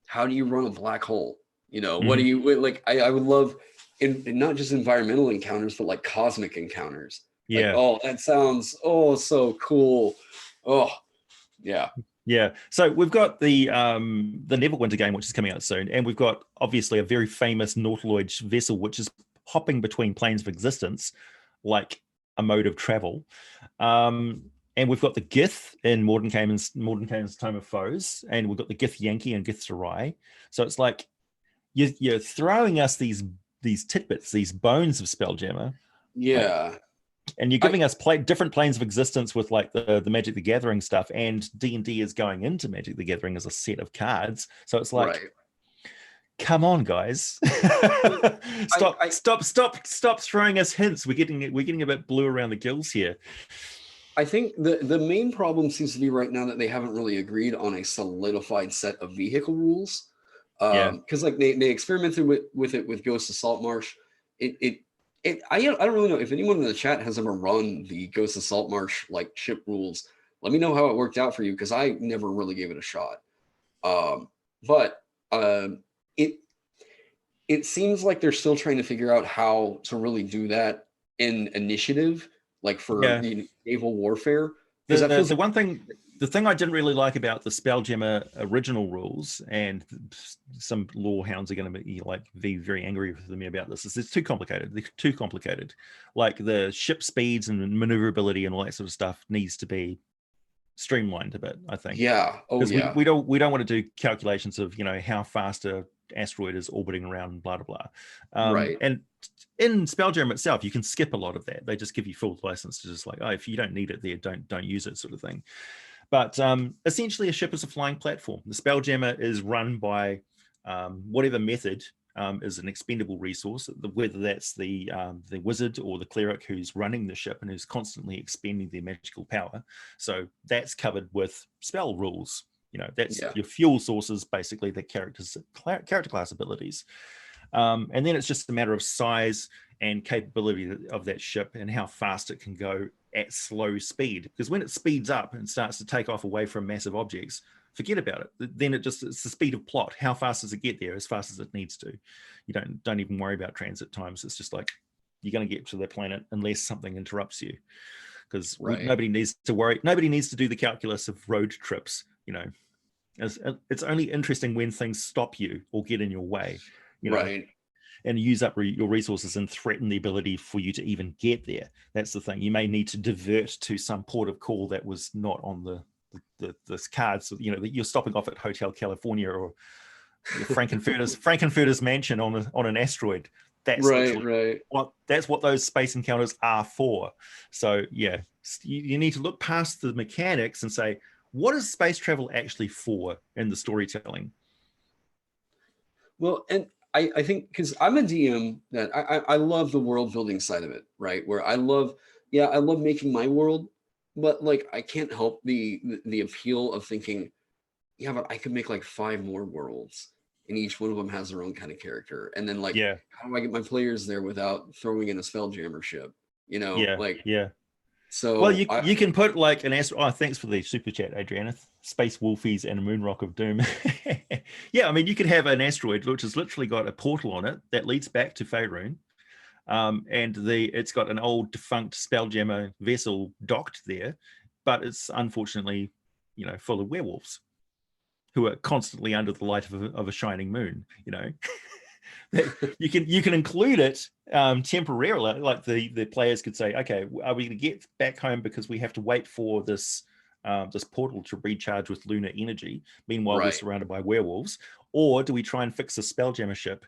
how do you run a black hole? What do you like? I would love in not just environmental encounters, but like cosmic encounters. Yeah. Like, oh, that sounds so cool. Oh, yeah. So we've got the Neverwinter game, which is coming out soon, and we've got obviously a very famous Nautiloid vessel which is hopping between planes of existence like a mode of travel. And we've got the Gith in Mordenkainen's Tome of Foes, and we've got the Gith Yankee and Gith Sarai. So it's like you're throwing us these tidbits, these bones of Spelljammer. Yeah. And you're giving us different planes of existence with like the Magic the Gathering stuff, and D&D is going into Magic the Gathering as a set of cards. So it's like, come on, guys, stop throwing us hints. We're getting a bit blue around the gills here. I think the main problem seems to be right now that they haven't really agreed on a solidified set of vehicle rules. Because like they experimented with it with Ghost of Saltmarsh. I don't really know if anyone in the chat has ever run the Ghost of Saltmarsh like ship rules. Let me know how it worked out for you, because I never really gave it a shot. But it seems like they're still trying to figure out how to really do that in initiative, like for naval warfare. The thing I didn't really like about the Spelljammer original rules, and some lore hounds are going to be very angry with me about this, is it's too complicated. They're too complicated. Like the ship speeds and maneuverability and all that sort of stuff needs to be streamlined a bit, I think. Yeah. We don't want to do calculations of how fast a asteroid is orbiting around, blah blah blah. Right. And in Spelljammer itself, you can skip a lot of that. They just give you full license to just like, if you don't need it there, don't use it, sort of thing. But essentially, a ship is a flying platform. The Spelljammer is run by whatever method is an expendable resource, whether that's the wizard or the cleric who's running the ship and who's constantly expending their magical power. So that's covered with spell rules. That's your fuel sources, basically, the character class abilities. And then it's just a matter of size and capability of that ship and how fast it can go at slow speed. Because when it speeds up and starts to take off away from massive objects, forget about it. Then it's the speed of plot. How fast does it get there? As fast as it needs to. You don't even worry about transit times. It's just like you're going to get to the planet unless something interrupts you. Because nobody needs to worry. Nobody needs to do the calculus of road trips. It's only interesting when things stop you or get in your way, you know, Right. and use up your resources and threaten the ability for you to even get there. That's the thing. You may need to divert to some port of call that was not on the cards. You know, that you're stopping off at Hotel California or Frankenfurter's mansion on an asteroid. That's Right. literally Right. what those space encounters are for. So yeah, you need to look past the mechanics and say, what is space travel actually for in the storytelling? Well, and I think because I'm a DM that I love the world building side of it, right? Where I love making my world, but like I can't help the appeal of thinking, yeah, but I could make like 5 more worlds, and each one of them has their own kind of character. And then like, Yeah, how do I get my players there without throwing in a spelljammer ship? You know, yeah, like yeah. Well, so I you can put like an astro. Oh, thanks for the super chat, Adriana. Space Wolfies and a Moonrock of Doom. Yeah, I mean, you could have an asteroid which has literally got a portal on it that leads back to Faerun, and it's got an old defunct Spelljammer vessel docked there, but it's unfortunately, you know, full of werewolves who are constantly under the light of a shining moon. You know, you can include it temporarily, like the players could say, okay, are we going to get back home because we have to wait for this this portal to recharge with lunar energy, meanwhile we're right, surrounded by werewolves, or do we try and fix a spelljammer ship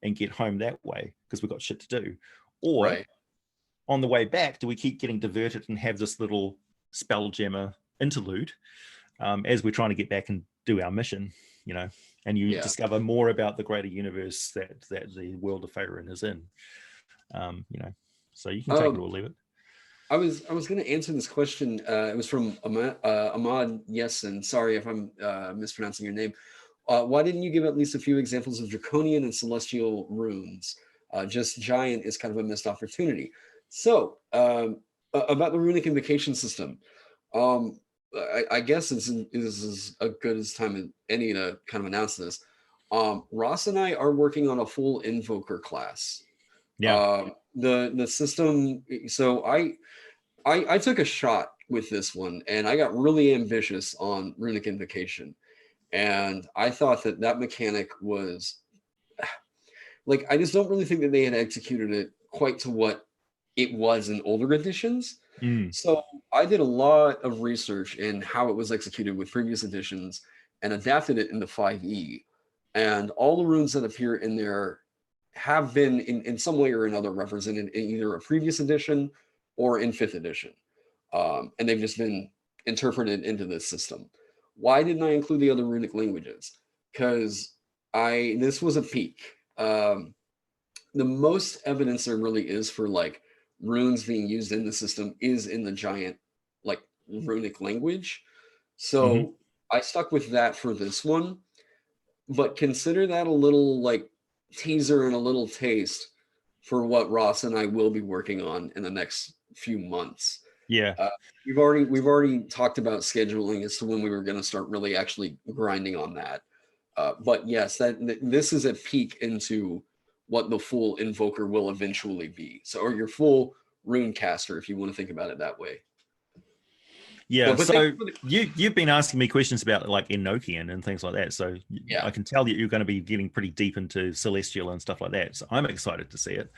and get home that way because we've got shit to do, or right, on the way back do we keep getting diverted and have this little spelljammer interlude as we're trying to get back and do our mission, you know, and you yeah. discover more about the greater universe that the world of Faerun is in, you know. So you can take it or leave it. I was going to answer this question. It was from Ahmad Yesin. Sorry if I'm mispronouncing your name. Why didn't you give at least a few examples of draconian and celestial runes? Just giant is kind of a missed opportunity. So about the runic invocation system, um, I guess this is as good as time as any to kind of announce this. Ross and I are working on a full invoker class. Yeah. The system. So I took a shot with this one, and I got really ambitious on runic invocation, and I thought that mechanic was like, I just don't really think that they had executed it quite to what it was in older editions. Mm. So I did a lot of research in how it was executed with previous editions and adapted it into 5e. And all the runes that appear in there have been in some way or another represented in either a previous edition or in 5th edition. And they've just been interpreted into this system. Why didn't I include the other runic languages? Because this was a peak. The most evidence there really is for like runes being used in the system is in the giant like runic language. Mm-hmm. So I stuck with that for this one, but consider that a little like teaser and a little taste for what Ross and I will be working on in the next few months. Yeah. Uh, we've already talked about scheduling as to when we were going to start really actually grinding on that. But yes, this is a peek into what the full invoker will eventually be. So, or your full rune caster, if you want to think about it that way. Yeah. But thank So you for the you've been asking me questions about like Enochian and things like that. So yeah. I can tell that you're going to be getting pretty deep into Celestial and stuff like that. So I'm excited to see it.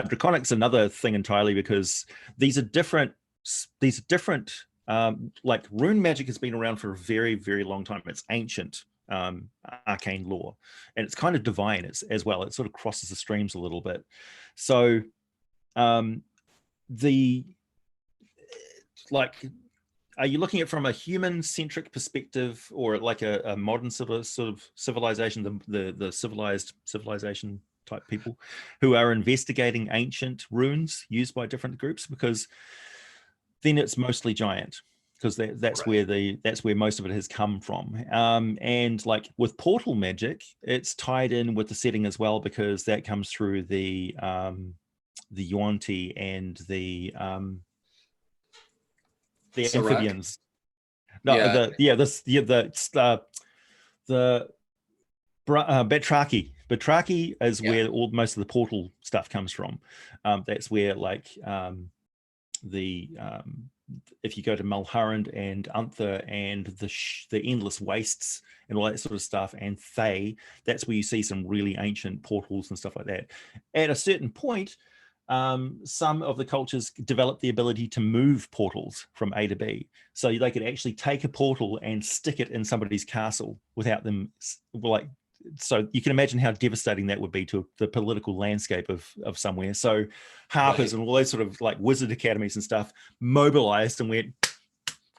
Draconic's another thing entirely because these are different. These are different. Like rune magic has been around for a very, very long time. It's ancient arcane lore, and it's kind of divine as well. It sort of crosses the streams a little bit. So the like, are you looking at it from a human-centric perspective, or like a modern sort of civilization, the civilization type people who are investigating ancient runes used by different groups? Because then it's mostly giant, because that's Right. where most of it has come from. And like with portal magic, it's tied in with the setting as well, because that comes through the Yuan-Ti and the Serac. amphibians. No, Yeah. the Batraki. Batraki is Yeah. where most of the portal stuff comes from. That's where like the if you go to Mulhurand and Unther and the Endless Wastes and all that sort of stuff, and Thay, that's where you see some really ancient portals and stuff like that. At a certain point, some of the cultures developed the ability to move portals from A to B. So they could actually take a portal and stick it in somebody's castle without them, like, so you can imagine how devastating that would be to the political landscape of somewhere. So Harpers and all those sort of like wizard academies and stuff mobilized and went,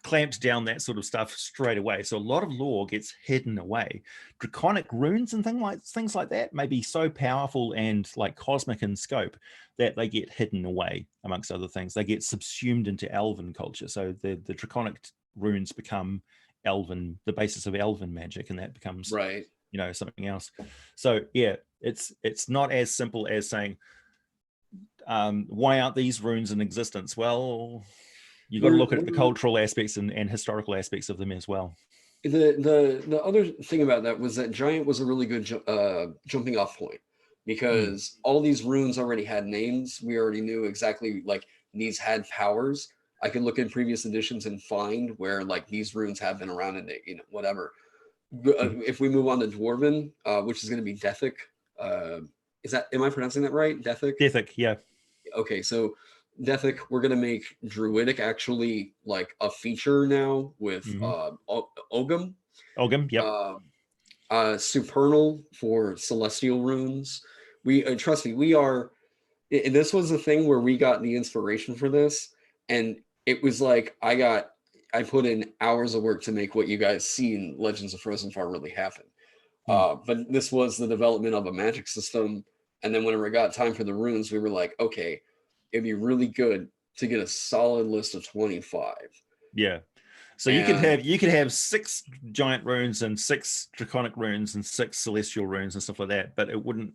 clamped down that sort of stuff straight away. So a lot of lore gets hidden away. Draconic runes and things like that may be so powerful and like cosmic in scope that they get hidden away, amongst other things. They get subsumed into elven culture. So the draconic runes become elven, the basis of elven magic, and that becomes something else. So yeah, it's not as simple as saying, why aren't these runes in existence? Well, you got to look at the cultural aspects and historical aspects of them as well. The other thing about that was that Giant was a really good jumping off point, because all these runes already had names. We already knew exactly, like, these had powers. I could look in previous editions and find where, like, these runes have been around and whatever. If we move on to Dwarven, which is going to be Dethic, am I pronouncing that right? Dethic? Dethic, yeah. Okay, so Dethic, we're going to make Druidic actually like a feature now with Ogum. Ogum, yep. Supernal for Celestial runes. We trust me, we are. This was a thing where we got the inspiration for this, and it was like I put in hours of work to make what you guys see in Legends of Frozenfar really happen. But this was the development of a magic system, and then whenever it got time for the runes, we were like, okay, it'd be really good to get a solid list of 25. Yeah. So you could have 6 giant runes and 6 draconic runes and 6 celestial runes and stuff like that, but it wouldn't,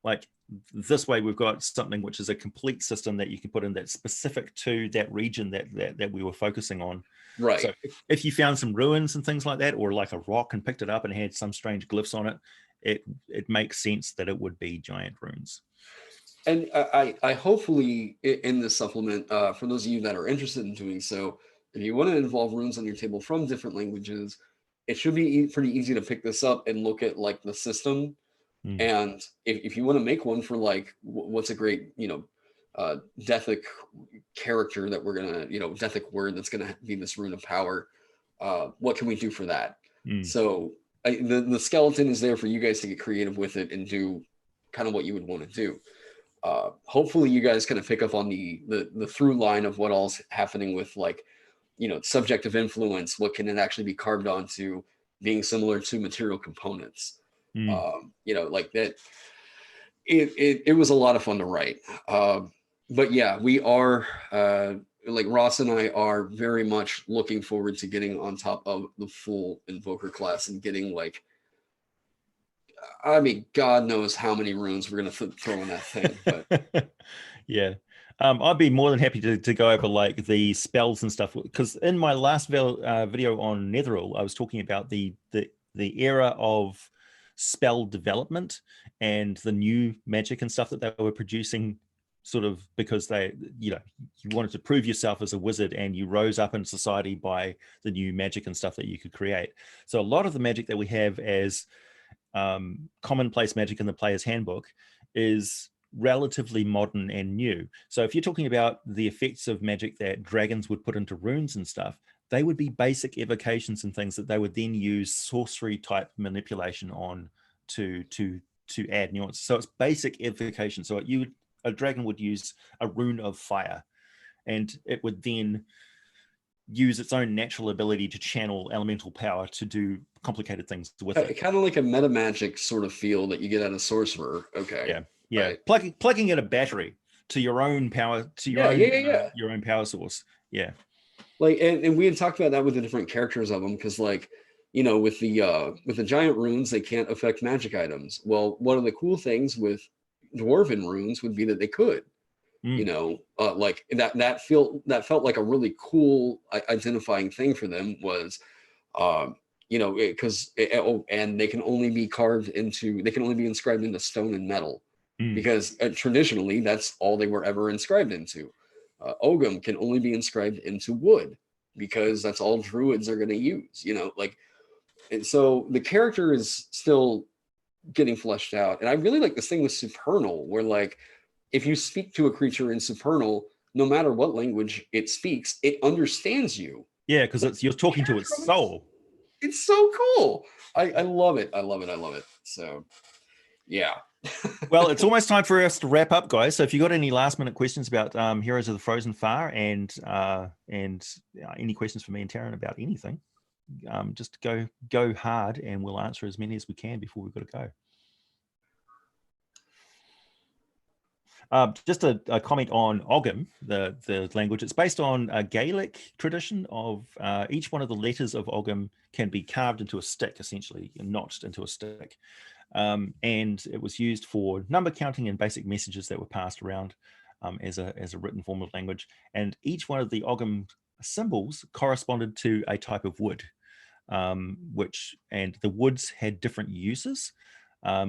like, this way we've got something which is a complete system that you can put in that's specific to that region that we were focusing on. Right. So if you found some ruins and things like that, or like a rock and picked it up and had some strange glyphs on it, it makes sense that it would be giant runes. And I hopefully in this supplement, for those of you that are interested in doing so, if you want to involve runes on your table from different languages, it should be pretty easy to pick this up and look at like the system. And if you want to make one for like what's a great Dethic character that we're gonna Dethic word that's gonna be this rune of power, what can we do for that? So the skeleton is there for you guys to get creative with it and do kind of what you would want to do. Hopefully you guys kind of pick up on the through line of what all's happening with, like, subjective influence. What can it actually be carved onto, being similar to material components? Like that. It was a lot of fun to write. But yeah, we are like Ross and I are very much looking forward to getting on top of the full Invoker class and getting, like, I mean, God knows how many runes we're going to throw in that thing. But yeah. I'd be more than happy to go over like the spells and stuff, because in my last video on Netheril, I was talking about the era of spell development and the new magic and stuff that they were producing, sort of because they, you wanted to prove yourself as a wizard and you rose up in society by the new magic and stuff that you could create. So a lot of the magic that we have as commonplace magic in the player's handbook is relatively modern and new. So if you're talking about the effects of magic that dragons would put into runes and stuff, they would be basic evocations and things that they would then use sorcery type manipulation on to add nuance. So it's basic evocation. So a dragon would use a rune of fire, and it would then use its own natural ability to channel elemental power to do complicated things with it. Kind of like a meta magic sort of feel that you get out of sorcerer. Okay. Yeah. Right. Plugging in a battery to your own power, to your own power source. Yeah. Like, and we had talked about that with the different characters of them, because, like, with the giant runes, they can't affect magic items. Well, one of the cool things with dwarven runes would be that they could. Like that felt like a really cool identifying thing for them was, because and they can only be inscribed into stone and metal, because traditionally that's all they were ever inscribed into. Ogum can only be inscribed into wood because that's all druids are going to use, like, and so the character is still getting fleshed out. And I really like this thing with supernal, where like if you speak to a creature in supernal, no matter what language it speaks, it understands you. Yeah, because you're talking to its soul. It's so cool. I love it. I love it. I love it. So yeah. Well, it's almost time for us to wrap up, guys. So if you got any last minute questions about Heroes of the Frozenfar and any questions for me and Taron about anything, just go hard and we'll answer as many as we can before we've got to go. Just a comment on Ogum, the language. It's based on a Gaelic tradition of each one of the letters of Ogum can be carved into a stick, essentially, notched into a stick. And it was used for number counting and basic messages that were passed around as a written form of language. And each one of the Ogum symbols corresponded to a type of wood, and the woods had different uses.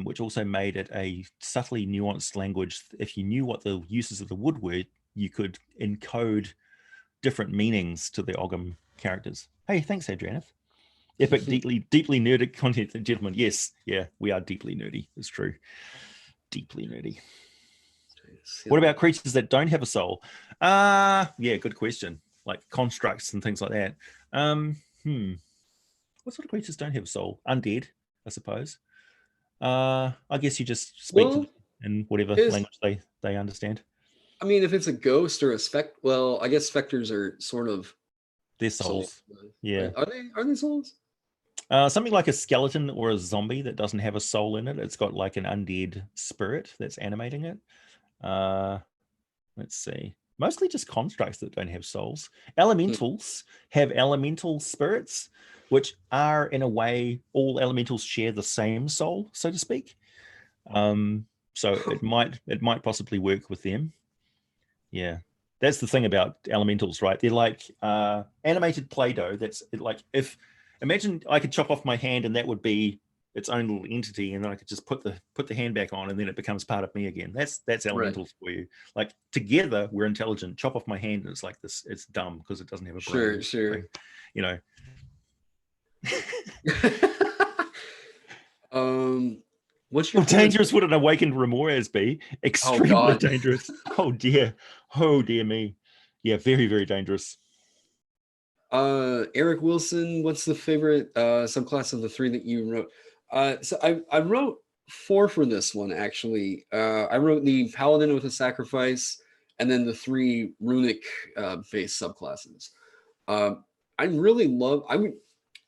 Which also made it a subtly nuanced language. If you knew what the uses of the wood were, you could encode different meanings to the Ogum characters. Hey, thanks, Adriana. Epic, deeply nerdy content, gentlemen. Yes, yeah, we are deeply nerdy. It's true. Deeply nerdy. What about creatures that don't have a soul? Yeah, good question. Like constructs and things like that. What sort of creatures don't have a soul? Undead, I suppose. I guess you just speak to them in whatever language they understand. I mean, if it's a ghost or a I guess specters are sort of their souls. Yeah. Are they souls? Something like a skeleton or a zombie that doesn't have a soul in it. It's got like an undead spirit that's animating it. Let's see. Mostly just constructs that don't have souls. Elementals have elemental spirits, which are, in a way, all elementals share the same soul, so to speak. So it might possibly work with them. Yeah, that's the thing about elementals, right? They're like animated Play-Doh. That's like, imagine I could chop off my hand and that would be its own little entity, and then I could just put the hand back on, and then it becomes part of me again. That's elementals for you. Like, together we're intelligent. Chop off my hand and it's like this. It's dumb because it doesn't have a brain. Sure. Like, you know. What's your dangerous would an awakened Remores be? Extremely dangerous. Oh dear me. Yeah, very, very dangerous. Eric Wilson, what's the favorite subclass of the 3 that you wrote? So I wrote 4 for this one, actually. I wrote the Paladin with a Sacrifice, and then the 3 runic based subclasses.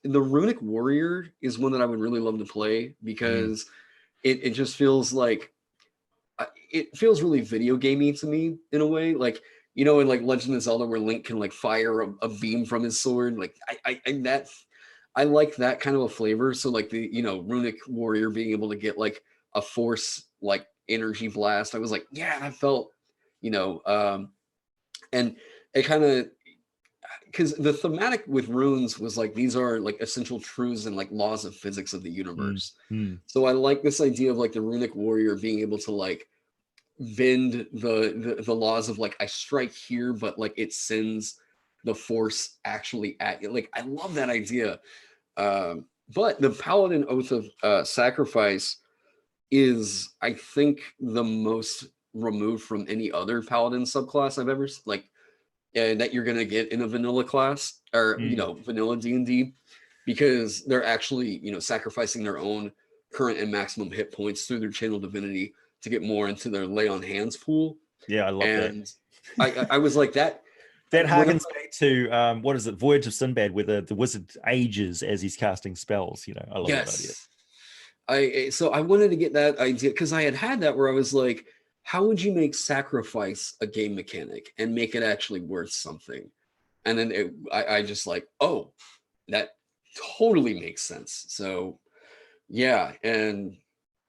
The Runic Warrior is one that I would really love to play because it just feels like it feels really video gamey to me in a way. Like, in like Legend of Zelda where Link can like fire a beam from his sword. Like I like that kind of a flavor. So like the Runic Warrior being able to get like a force like energy blast, I was like, yeah, that felt and it kind of, because the thematic with runes was like, these are like essential truths and like laws of physics of the universe. So I like this idea of like the Runic Warrior being able to like bend the laws of like, I strike here, but like it sends the force actually at you. Like, I love that idea. But the Paladin Oath of Sacrifice is, I think, the most removed from any other Paladin subclass I've ever that you're gonna get in a vanilla class or vanilla D&D, because they're actually sacrificing their own current and maximum hit points through their channel divinity to get more into their lay on hands pool. Yeah, I love that. I was like that. That harkens back to what is it, Voyage of Sinbad, where the wizard ages as he's casting spells. I love that idea. So I wanted to get that idea because I had that where I was like, how would you make sacrifice a game mechanic and make it actually worth something? And then I just like, oh, that totally makes sense. So yeah, and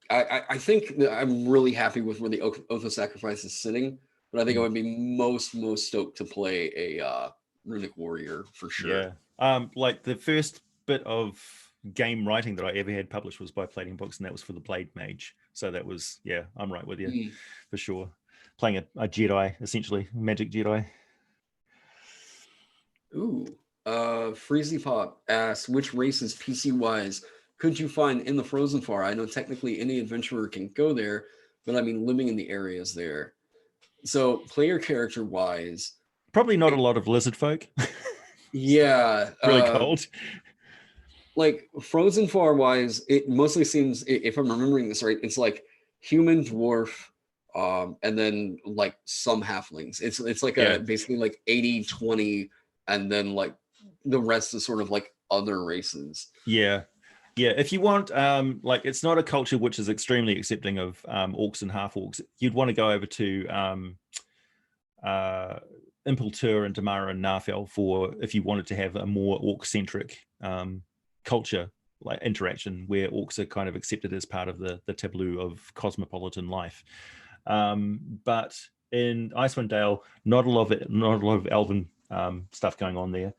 I think that I'm really happy with where the Oath of Sacrifice is sitting, but I think I would be most stoked to play a Runic Warrior for sure. Yeah, like the first bit of game writing that I ever had published was by Plating Books, and that was for the Blade Mage. So that was, I'm right with you for sure. Playing a Jedi, essentially, magic Jedi. Ooh. Freezy Pop asks, which races PC wise could you find in the Frozen Far? I know technically any adventurer can go there, but I mean living in the areas there. So player character wise, Probably not a lot of lizard folk. yeah, Really cold. like Frozen Far wise, it mostly seems, if I'm remembering this right, it's like human, dwarf, and then like some halflings. It's like Yeah. a basically like 80-20, and then like the rest is sort of like other races. Yeah. Yeah, if you want, like, it's not a culture which is extremely accepting of orcs and half orcs. You'd want to go over to Impeltur and Damara and Narfell for if you wanted to have a more orc-centric culture, like interaction, where orcs are kind of accepted as part of the tableau of cosmopolitan life. But in Icewind Dale, not a lot of elven stuff going on there.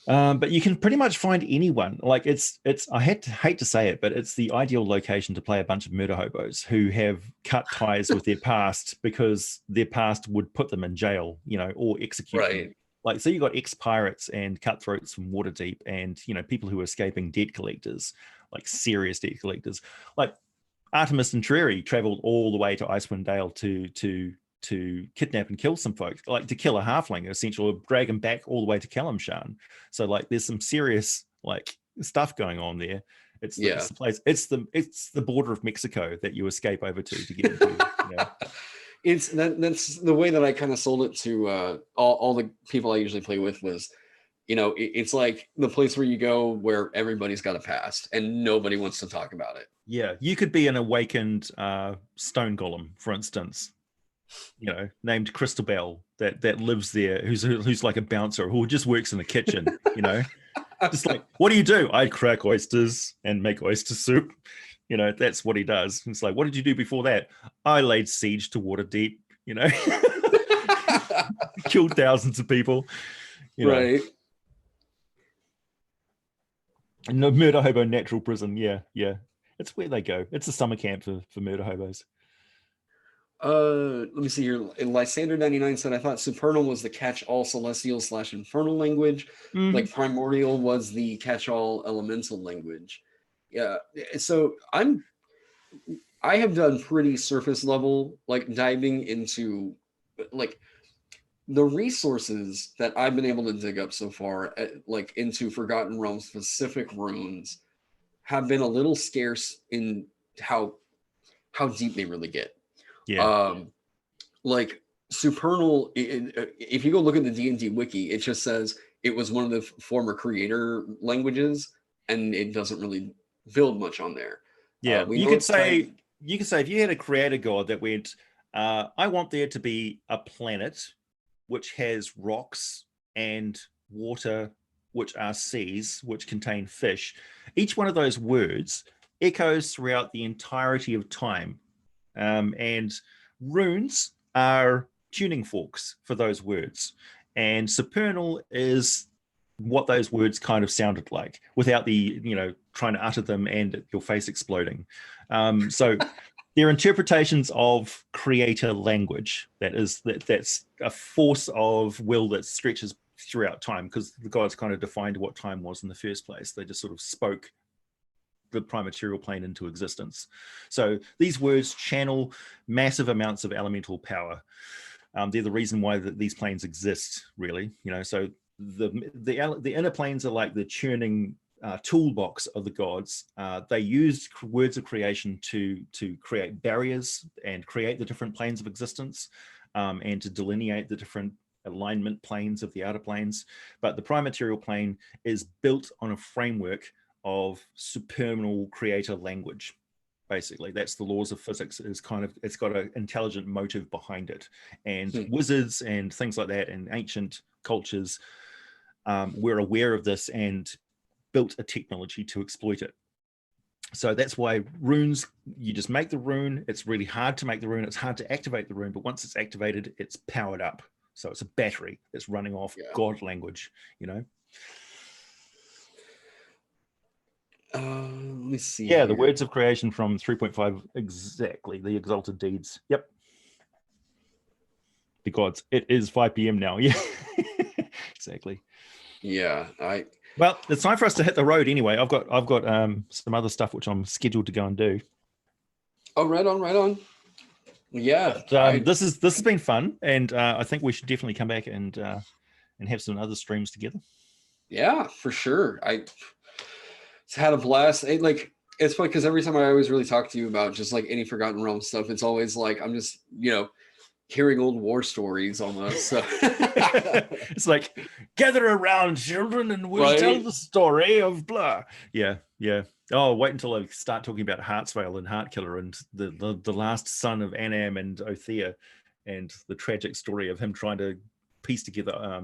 But you can pretty much find anyone. Like it's I hate to say it, but it's the ideal location to play a bunch of murder hobos who have cut ties with their past because their past would put them in jail, or execute them. Right. Like, so you got ex-pirates and cutthroats from Waterdeep, and people who are escaping debt collectors, like serious debt collectors. Like Artemis and Treri traveled all the way to Icewind Dale to kidnap and kill some folks, like to kill a halfling, essentially, or drag him back all the way to Kalimshan. So like there's some serious like stuff going on there. It's the place. It's the border of Mexico that you escape over to get into. It's that's the way that I kind of sold it to all the people I usually play with was, it's like the place where you go where everybody's got a past and nobody wants to talk about it. Yeah, you could be an awakened stone golem, for instance, named Christabel that lives there, who's like a bouncer who just works in the kitchen, just like, what do you do? I crack oysters and make oyster soup. That's what he does. It's like, what did you do before that? I laid siege to Waterdeep, killed thousands of people, right. No, murder hobo natural prison. Yeah. It's where they go. It's a summer camp for murder hobos. Let me see here. Lysander 99 said, I thought Supernal was the catch-all celestial / infernal language. Like Primordial was the catch-all elemental language. Yeah. So I have done pretty surface level, like diving into like the resources that I've been able to dig up so far, like into Forgotten Realms specific runes, have been a little scarce in how deep they really get. Yeah. Like Supernal, if you go look at the D&D wiki, it just says it was one of the former creator languages, and it doesn't really build much on there. Yeah, you could say if you had a creator god that went, I want there to be a planet which has rocks and water, which are seas, which contain fish. Each one of those words echoes throughout the entirety of time. And runes are tuning forks for those words. And supernal is what those words kind of sounded like without the, trying to utter them and your face exploding. So they're interpretations of creator language. That's a force of will that stretches throughout time, because the gods kind of defined what time was in the first place. They just sort of spoke the prime material plane into existence. So these words channel massive amounts of elemental power. They're the reason why these planes exist, really. So the inner planes are like the churning toolbox of the gods. They used words of creation to create barriers and create the different planes of existence, and to delineate the different alignment planes of the outer planes. But the prime material plane is built on a framework of supernal creator language. Basically, that's the laws of physics. It's got an intelligent motive behind it. And wizards and things like that and ancient cultures were aware of this and built a technology to exploit it. So that's why runes, you just make the rune. It's really hard to make the rune. It's hard to activate the rune, but once it's activated, it's powered up. So it's a battery that's running off God language, Let me see. Yeah, the words of creation from 3.5, exactly. The exalted deeds. Yep. The gods. It is 5 p.m. now. Yeah. exactly. Yeah, Well, it's time for us to hit the road anyway. I've got some other stuff which I'm scheduled to go and do. Oh, right on, right on. Yeah, But, this has been fun, and I think we should definitely come back and have some other streams together. yeah, for sure. It's had a blast. Like, it's funny because every time I always really talk to you about just like any Forgotten Realms stuff, it's always like I'm just hearing old war stories almost. So it's like, gather around, children, and we'll tell the story of blah. Yeah, yeah. Oh, wait until I start talking about Heartsvale and Heartkiller and the last son of Anam and Othea, and the tragic story of him trying to piece together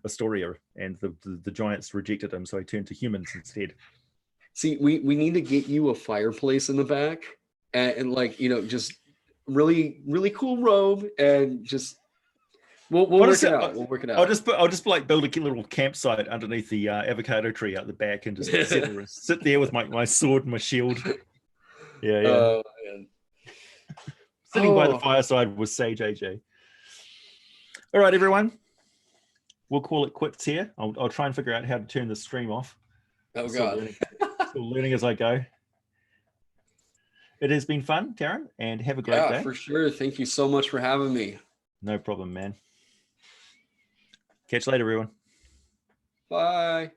Astoria, and the giants rejected him, so he turned to humans instead. See, we need to get you a fireplace in the back, and like just really really cool robe, and just we'll work it out. We'll work it out. I'll just like build a little campsite underneath the avocado tree out the back, and just sit there with my sword and my shield. Yeah, yeah. Oh, man. Sitting by the fireside with Sage AJ. All right, everyone. We'll call it quits here. I'll try and figure out how to turn the stream off. Oh, God. Still learning as I go. It has been fun, Taron, and have a great day. Yeah, for sure. Thank you so much for having me. No problem, man. Catch you later, everyone. Bye.